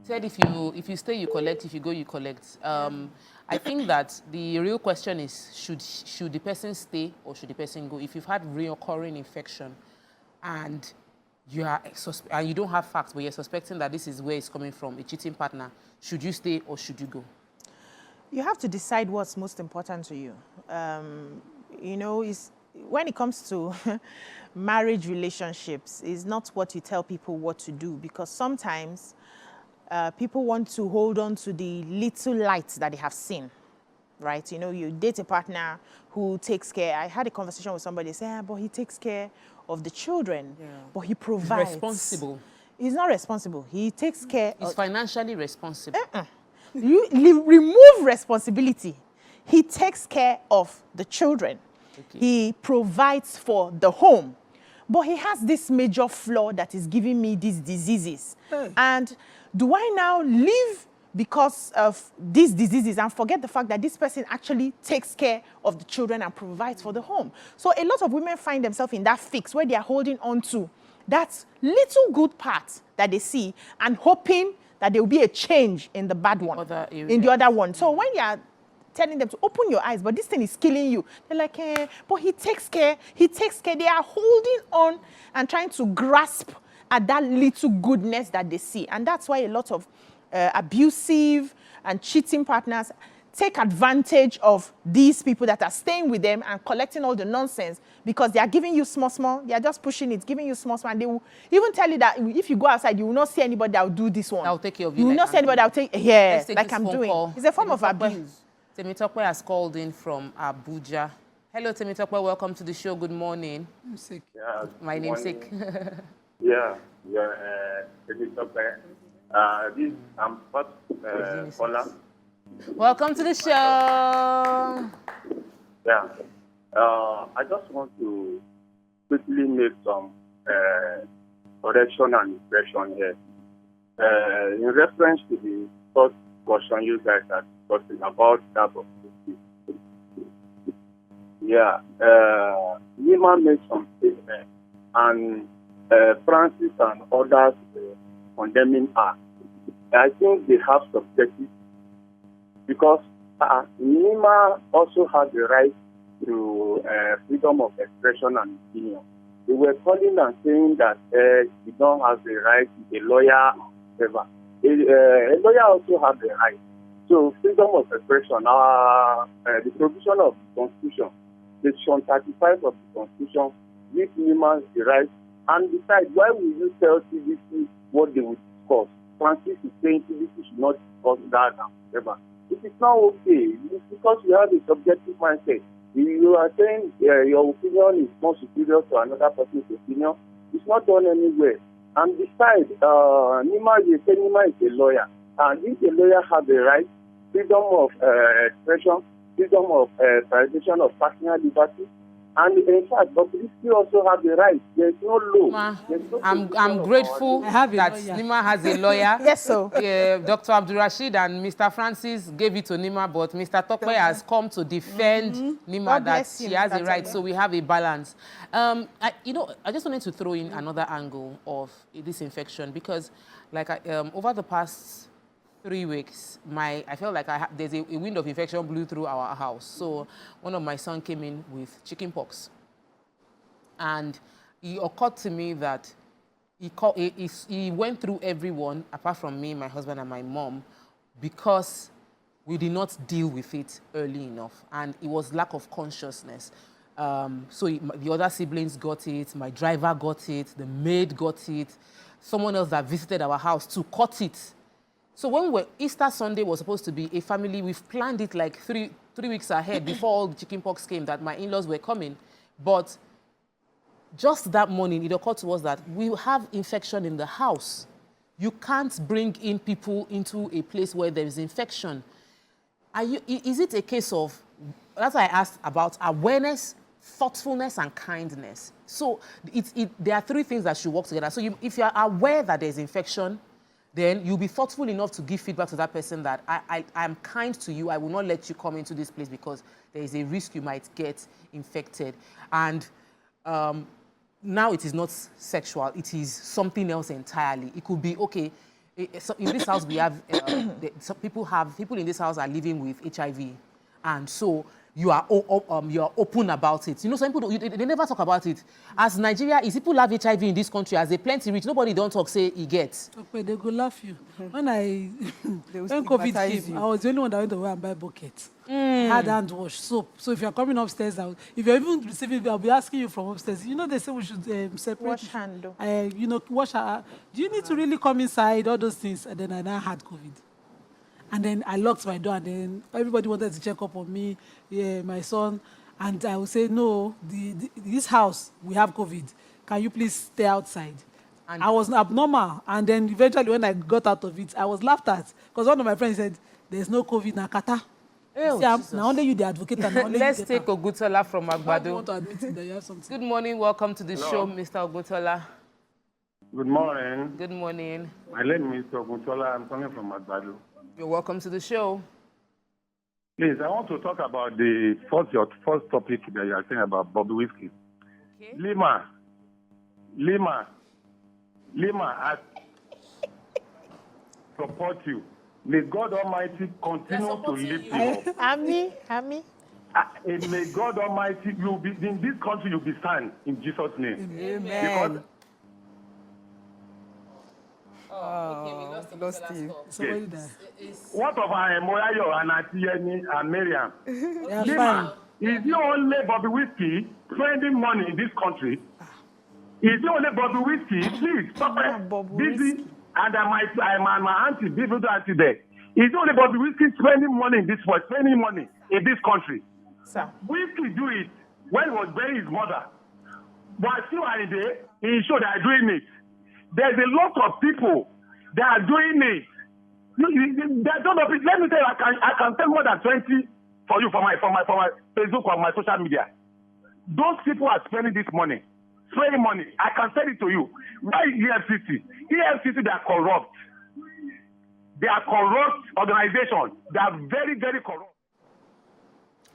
Said if you stay, you collect. If you go, you collect. I think that the real question is should the person stay or should the person go? If you've had reoccurring infection and you don't have facts, but you're suspecting that this is where it's coming from, a cheating partner, should you stay or should you go? You have to decide what's most important to you. You know, when it comes to marriage relationships, it's not what you tell people what to do, because sometimes people want to hold on to the little lights that they have seen, right? You know, you date a partner who takes care. I had a conversation with somebody, say, but he takes care of the children, but he provides. Responsible. He's not responsible. He takes care. He's financially responsible. You remove responsibility. He takes care of the children. Okay. He provides for the home. But he has this major flaw that is giving me these diseases. And do I now live because of these diseases and forget the fact that this person actually takes care of the children and provides for the home? So a lot of women find themselves in that fix where they are holding on to that little good part that they see and hoping that there will be a change in the bad one, in the other one. So when you are telling them to open your eyes, but this thing is killing you, they're like, but he takes care. They are holding on and trying to grasp at that little goodness that they see. And that's why a lot of abusive and cheating partners, take advantage of these people that are staying with them and collecting all the nonsense because they are giving you small, they are just pushing it, giving you small, and they will even tell you that if you go outside, you will not see anybody that will do this one. I'll take care of you. You will not see anybody that will take, yeah, like I'm doing. Call. It's a form of abuse. Temitope has called in from Abuja. Hello, Temitope, welcome to the show. Good morning. I'm sick. Yeah, My namesake. Temitope. I'm first caller. Welcome to the show. Yeah. I just want to quickly make some correction and impression here. In reference to the first question you guys are talking about that of Nima made some statements and Francis and others condemning her. I think they have subjective because Nima also has the right to freedom of expression and opinion. They were calling and saying that she don't have the right to a lawyer, whatever. A lawyer also has the right. So freedom of expression, the provision of the Constitution, Section 35 of the Constitution, gives Nima the right. And besides, why will you tell CBC what they will discuss? Francis is saying CBC should not discuss that and whatever. It is not okay. It's because you have a subjective mindset. You are saying your opinion is more superior to another person's opinion. It's not done anywhere. And besides, Nima is a lawyer. And if a lawyer has the right, freedom of expression, freedom of privation of personal liberty, and in fact, Bobrisky also have the right. There's no law. I'm grateful that Nima has a lawyer. Yes, so. Dr. Abdurrashid and Mr. Francis gave it to Nima, but Mr. Tokwe has come to defend Nima that she has a right. So we have a balance. I just wanted to throw in another angle of this infection because, over the past 3 weeks, I felt like there's a wind of infection blew through our house. So one of my sons came in with chicken pox. And it occurred to me that he went through everyone, apart from me, my husband, and my mom, because we did not deal with it early enough. And it was lack of consciousness. So the other siblings got it, my driver got it, the maid got it, someone else that visited our house too caught it. So when Easter Sunday was supposed to be a family, we've planned it like three weeks ahead before all the chicken pox came that my in-laws were coming. But just that morning, it occurred to us that we have infection in the house. You can't bring in people into a place where there is infection. Is it a case of, that's why I asked about awareness, thoughtfulness, and kindness. So there are 3 things that should work together. So if you are aware that there's infection, then you'll be thoughtful enough to give feedback to that person that I'm kind to you. I will not let you come into this place because there is a risk you might get infected. And now it is not sexual. It is something else entirely. It could be, okay, so in this house we have, people in this house are living with HIV. And so you are open about it. You know, some people, they never talk about it. As Nigeria is, people have HIV in this country, as they plenty rich, nobody don't talk, say he gets. Okay, they go laugh you. When COVID came, I was the only one that went away and buy buckets. Hard hand wash, soap. So if you're coming upstairs, if you're even receiving, I'll be asking you from upstairs. You know, they say we should separate. Wash hand. Wash her. Do you need to really come inside, all those things? And then I now had COVID. And then I locked my door, and then everybody wanted to check up on me, my son. And I would say, no, this house, we have COVID. Can you please stay outside? And I was abnormal. And then eventually, when I got out of it, I was laughed at. Because one of my friends said, there's no COVID na kata. Now only you the advocate. And only Let's take Ogutola from Agbado. I want to admit that you have something. Good morning. Welcome to the show, Mr. Ogutola. Good morning. Good morning. My name is Ogutola. I'm coming from Agbado. You're welcome to the show. Please, I want to talk about your first topic that you are saying about Bobby Whiskey. Okay. Lima, I support you. May God Almighty continue to lift you up. Ami. And may God Almighty, you be in this country, you'll be stand in Jesus' name. Amen. Oh, we lost him. Somebody died. What of Morayo and Atieni and Miriam? They are Lima, fine. is the only Bobby Whiskey spending money in this country? Is the only Bobby Whiskey? Please, stop it. Busy, and my auntie, beautiful auntie there. Is the only Bobby Whiskey spending money in this world, spending money in this country? Sir. Whiskey do it when he was burying his mother. But still in there, he showed they are doing it. There's a lot of people that are doing it. Let me tell you, I can tell more than 20 for you for my Facebook or my social media. Those people are spending this money. Spending money. I can tell it to you. Why EFCC? EFCC, they are corrupt. They are corrupt organization. They are very, very corrupt.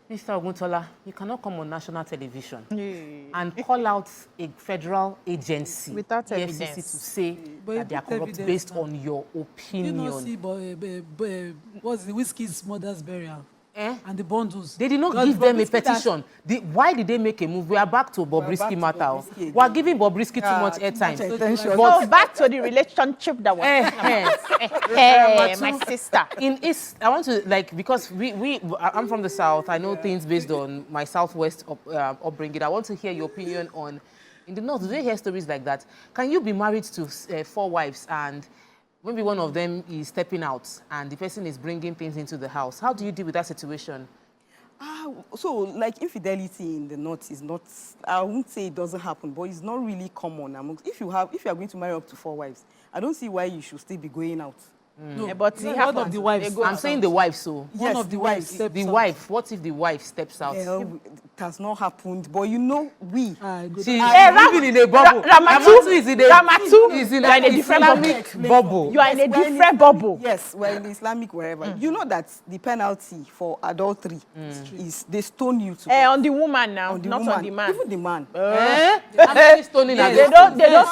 Mr. Oguntola, you cannot come on national television and call out a federal agency without EFCC evidence to say that they are corrupt based on your opinion. You not see, what's the Whiskey's mother's burial? And the bundles. They did not give them a petition. Why did they make a move? We are back to Bobrisky matter. We are giving Bobrisky too much airtime. So back to the relationship that was my sister. I want to, because I'm from the South. I know things based on my Southwest upbringing. I want to hear your opinion on, in the North, do they hear stories like that? Can you be married to 4 wives and maybe one of them is stepping out and the person is bringing things into the house? How do you deal with that situation? So, infidelity in the North is not, I won't say it doesn't happen, but it's not really common amongst, if you are going to marry up to 4 wives, I don't see why you should still be going out. No, but one of the wives. I'm saying the wife, so. Yes, one of the wives steps the out. wife. What if the wife steps out? Well, it has not happened, but you know, She's living in a bubble. Ramatu is in a different Islamic bubble. You are in a different bubble. Yes, well, in Islamic wherever. You know that the penalty for adultery is they stone you to on the woman now, not on the man. Even the man. They don't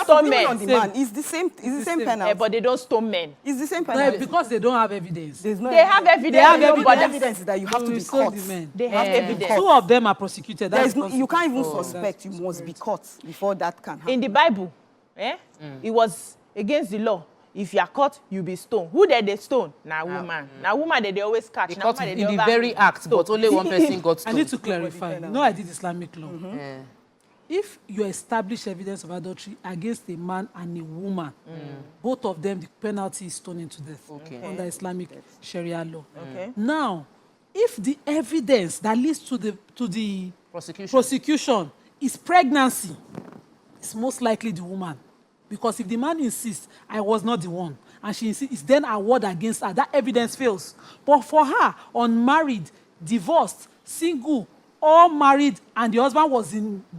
stone men. On the man. It's the same penalty. But they don't stone men. It's the same penalty. Because they don't have evidence. They have evidence. They have evidence that you have to be caught. They have evidence. 2 of them are prosecuted. You can't even suspect. You must be caught before that can happen. In the Bible, it was against the law. If you are caught, you be stoned. Who did they stone? Now woman. Now woman they always catch. They caught in the very act, but only one person got stoned. I need to clarify. No, I did Islamic law. If you establish evidence of adultery against a man and a woman, both of them, the penalty is stoning to death under Islamic Sharia law. Now, if the evidence that leads to the prosecution is pregnancy, it's most likely the woman. Because if the man insists, I was not the one, and she insists, it's then a word against her, that evidence fails. But for her, unmarried, divorced, single, all married, and the husband was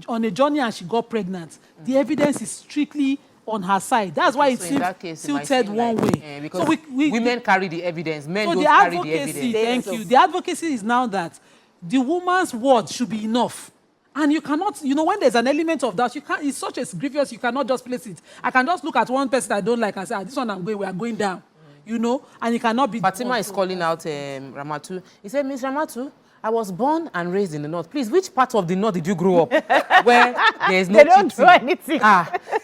on a journey and she got pregnant, the evidence is strictly on her side. That's why it seems tilted one way. Because women carry the evidence, men don't carry the evidence. Thank you. The advocacy is now that the woman's word should be enough. And you cannot, when there's an element of that, it's such a grievous, you cannot just place it. I can just look at one person I don't like and say, this one we are going down, and it cannot be. Fatima is calling out Ramatu. He said, Miss Ramatu, I was born and raised in the North. Please, which part of the North did you grow up where there is no They don't do anything.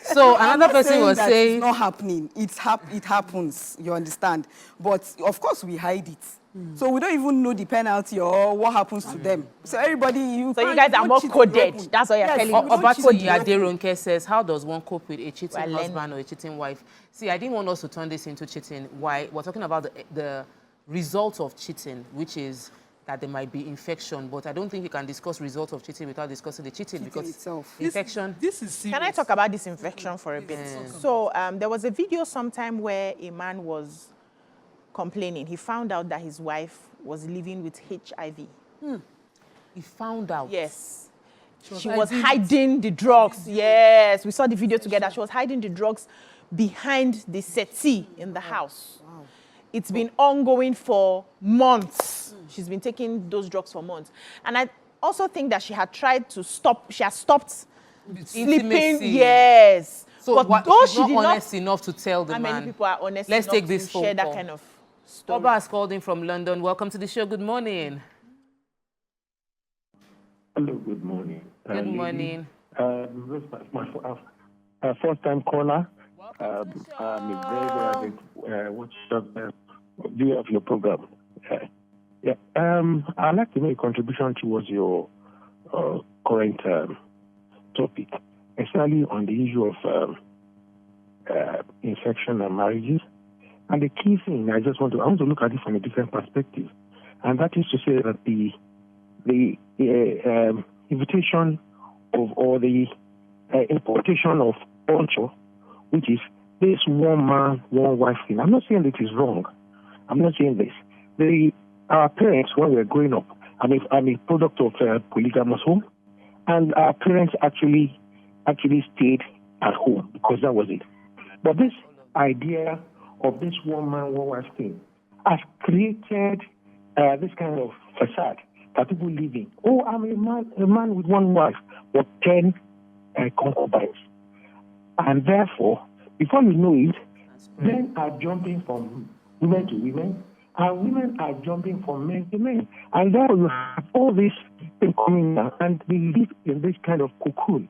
So another person was saying... It's not happening. It happens, you understand. But, of course, we hide it. So we don't even know the penalty or what happens to them. So everybody... you guys are more coded. That's what you're telling me. Obati Aderonke says, how does one cope with a cheating husband or a cheating wife? See, I didn't want us to turn this into cheating. Why? We're talking about the result of cheating, which is that there might be infection, but I don't think we can discuss results of cheating without discussing the cheating because itself. Infection. This is serious. Can I talk about this infection for a bit? So there was a video sometime where a man was complaining. He found out that his wife was living with HIV. He found out? Yes. She was hiding the drugs. Yes, we saw the video together. She was hiding the drugs behind the settee in the house. Wow. It's been ongoing for months. She's been taking those drugs for months. And I also think that she had tried to stop, she has stopped sleeping. Yes. So but though she did not honest enough to tell the man. How many people are honest Let's enough take this to share that kind of story? Boba has called in from London. Welcome to the show. Good morning. Hello, good morning. Good morning. This is my first-time caller. I'm a very, very big view of your program. I'd like to make a contribution towards your current topic, especially on the issue of infection and marriages. And the key thing, I want to look at it from a different perspective, and that is to say that the invitation of, or the importation of culture, which is this one man, one wife thing. I'm not saying it is wrong. I'm not saying this. Our parents, when we were growing up, I'm a product of a polygamous home, and our parents actually stayed at home because that was it. But this idea of this one man, one wife thing has created this kind of facade that people live in. Oh, I'm a man with one wife, but 10 concubines. And therefore, before you know it, men are jumping from women to women, and women are jumping from men to men. And therefore, you have all this thing coming now, and we live in this kind of cocoon,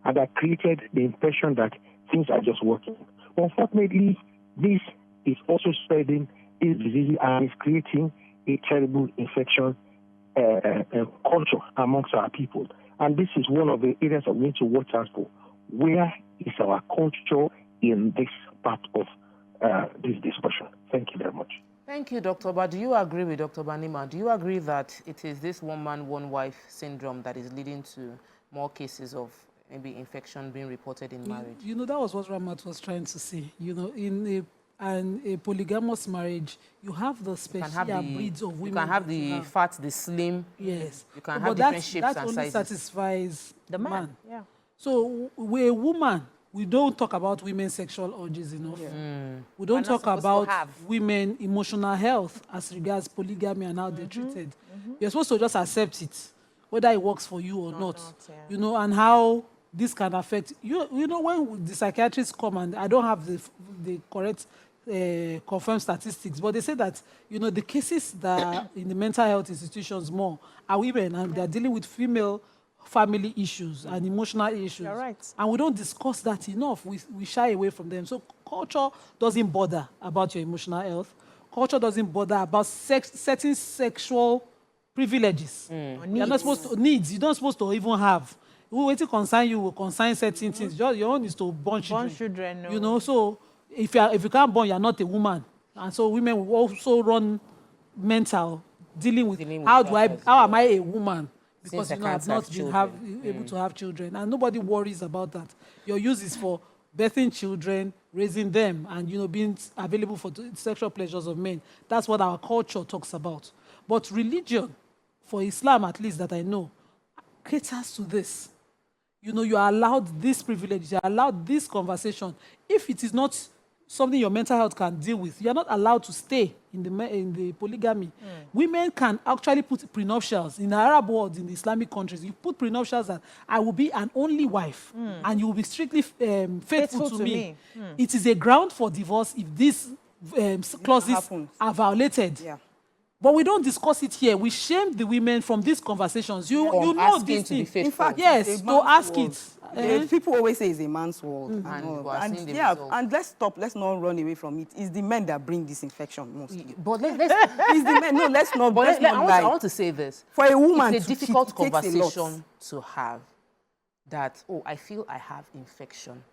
and that created the impression that things are just working. Unfortunately, this is also spreading this disease and is creating a terrible infection culture amongst our people. And this is one of the areas of need to watch out for. Where is our culture in this part of this discussion? Thank you very much. Thank you, Dr. But do you agree with Dr. Banima? Do you agree that it is this one man, one wife syndrome that is leading to more cases of maybe infection being reported in marriage? You know, that was what Ramat was trying to say. You know, in a polygamous marriage, you have the special breeds of women. You can have the fat, the slim. Yes. You can have different shapes and sizes. That only satisfies the man. Yeah. So, we're a woman. We don't talk about women's sexual urges enough. Yeah. We don't talk about women emotional health as regards polygamy and how they're treated. You're supposed to just accept it, whether it works for you or not. You know, and how this can affect you. You know, when the psychiatrists come, and I don't have the correct confirmed statistics, but they say that, you know, the cases that are in the mental health institutions more are women, and they're dealing with female family issues and emotional issues. You're right. And we don't discuss that enough. We shy away from them. So culture doesn't bother about your emotional health. Culture doesn't bother about certain sexual privileges. You're not supposed to needs. You're not supposed to even have. We wait to concern you will concern certain things. Your own is to born children. No. You know, so if you can't born, you're not a woman. And so women will also run mental dealing with how am I a woman? Because, you know, I've not been able to have children. And nobody worries about that. Your use is for birthing children, raising them, and, you know, being available for sexual pleasures of men. That's what our culture talks about. But religion, for Islam at least that I know, caters to this. You know, you are allowed this privilege, you are allowed this conversation. If it is not something your mental health can deal with, you are not allowed to stay in the polygamy. Women can actually put prenuptials in the Arab world, in the Islamic countries. You put prenuptials that I will be an only wife and you will be strictly faithful to me. It is a ground for divorce if these clauses are violated. Yeah. But we don't discuss it here. We shame the women from these conversations. You know this thing. In fact, yes, to ask it. People always say it's a man's world. And let's stop. Let's not run away from it. It's the men that bring this infection mostly. But it's the men. No, let's not. I want to say this. For a woman, it's a difficult conversation to have. That I feel I have infection.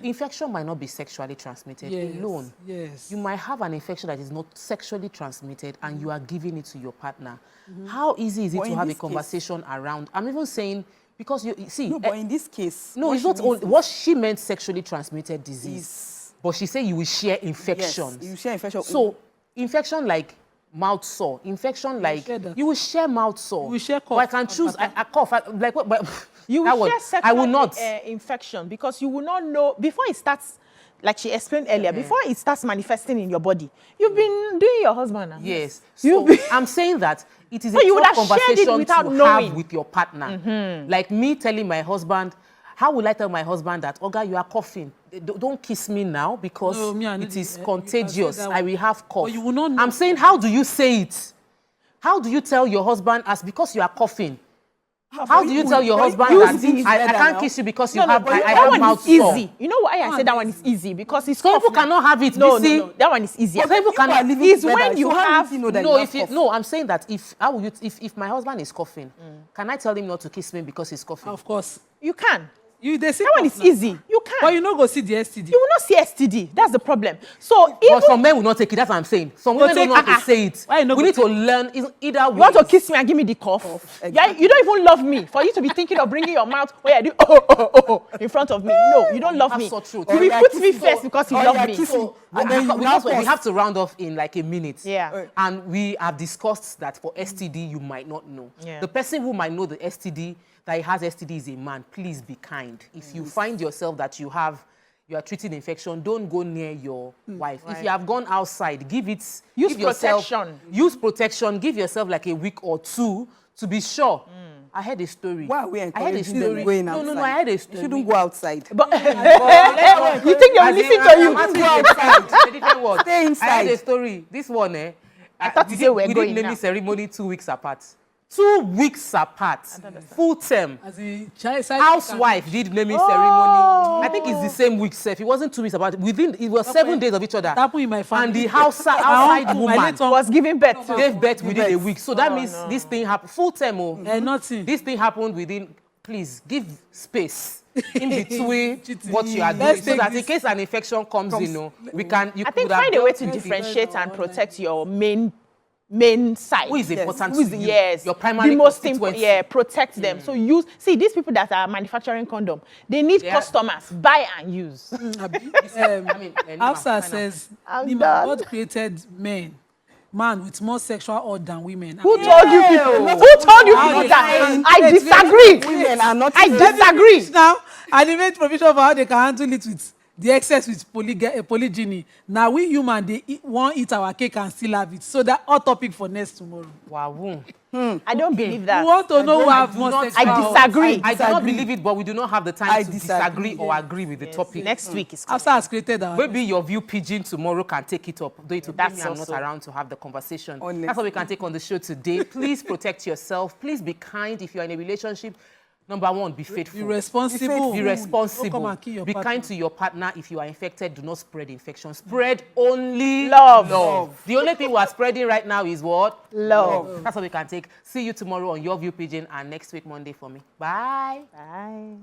Infection might not be sexually transmitted alone. Yes. You might have an infection that is not sexually transmitted and you are giving it to your partner. How easy is it to have a conversation around? I'm even saying, because you see... No, but in this case... No, it's not only... What she meant sexually transmitted disease. But she said you will share infections. Yes, you share infection. So, infection like mouth sore, infection like... You will share mouth sore. You will share cough. But I can choose... I cough. Like what... You will share sexual I will not. Infection because you will not know before it starts, like she explained earlier, before it starts manifesting in your body. You've been doing your husband. Yes. So I'm saying that it is a tough conversation to have with your partner. Like me telling my husband, how will I tell my husband that, Oga, you are coughing? Don't kiss me now because it is contagious. I will have cough. You will not know. I'm saying, how do you say it? How do you tell your husband because you are coughing? How do you tell your husband that I can't kiss you because you have I have mouth sore? Easy. You know why I said that one is easy? Because it's some people cannot have it. No, that one is easier. Some people cannot. It's when you have no. I'm saying that if my husband is coughing, can I tell him not to kiss me because he's coughing? Of course, you can. That one is easy. You can. But you not go see the STD. You will not see STD. That's the problem. So but some men will not take it. That's what I'm saying. Some women don't know how to say it. We need to learn either way. You want to kiss me and give me the cough? Yeah, you don't even love me. For you to be thinking of bringing your mouth where I do in front of me. No, you don't love me. You will put me first because you love me. So, we have to round off in like a minute. Yeah. And we have discussed that for STD, you might not know. Yeah. The person who might know the STD, that he has STD is a man. Please be kind. If you find yourself that you are treating infection, don't go near your wife. If you have gone outside, use protection. Use protection. Give yourself like a week or two to be sure. I heard a story. Why are we encouraging them going outside? No, I heard a story. You shouldn't go outside. But you think they'll listen to you? Go outside. A different word. Stay inside. I heard a story. This one, I thought today we did naming ceremony 2 weeks apart. 2 weeks apart, full term. As a housewife did naming ceremony. I think it's the same week, Seth. It wasn't 2 weeks apart. It was 7 days of each other. Happened in my family. And the outside woman was giving birth. Gave birth within a week. So that means this thing happened full term. Nothing. This thing happened within. Please give space in between what you are doing, so that in case an infection comes in, we can. I think find a way to differentiate and protect your main side. Who is important to you? Yes. Your primary the most important. Protect them. So these people that are manufacturing condom, they need customers. Buy and use. Afsa says, God created man with more sexual urge than women. Who told you people? Who told you people that? I disagree. Women are not. I disagree. Now, and they made provision for how they can handle it with the excess with polygyny. Now we human, they won't eat our cake and still have it. So that hot topic for next tomorrow. Wow. I don't believe that. We want to know who have more sexual I disagree. I do not believe it, but we do not have the time to disagree or agree with the topic. Next week is After has created our maybe your view pigeon tomorrow can take it up. Though it will be me, I'm not around to have the conversation. That's what we can take on the show today. Please protect yourself. Please be kind if you're in a relationship. Number one, be faithful. Be responsible. Be responsible. Be kind to your partner. If you are infected, do not spread infection. Spread only love. The only thing we are spreading right now is what? Love. That's what we can take. See you tomorrow on Your View Pigeon and next week, Monday for me. Bye. Bye.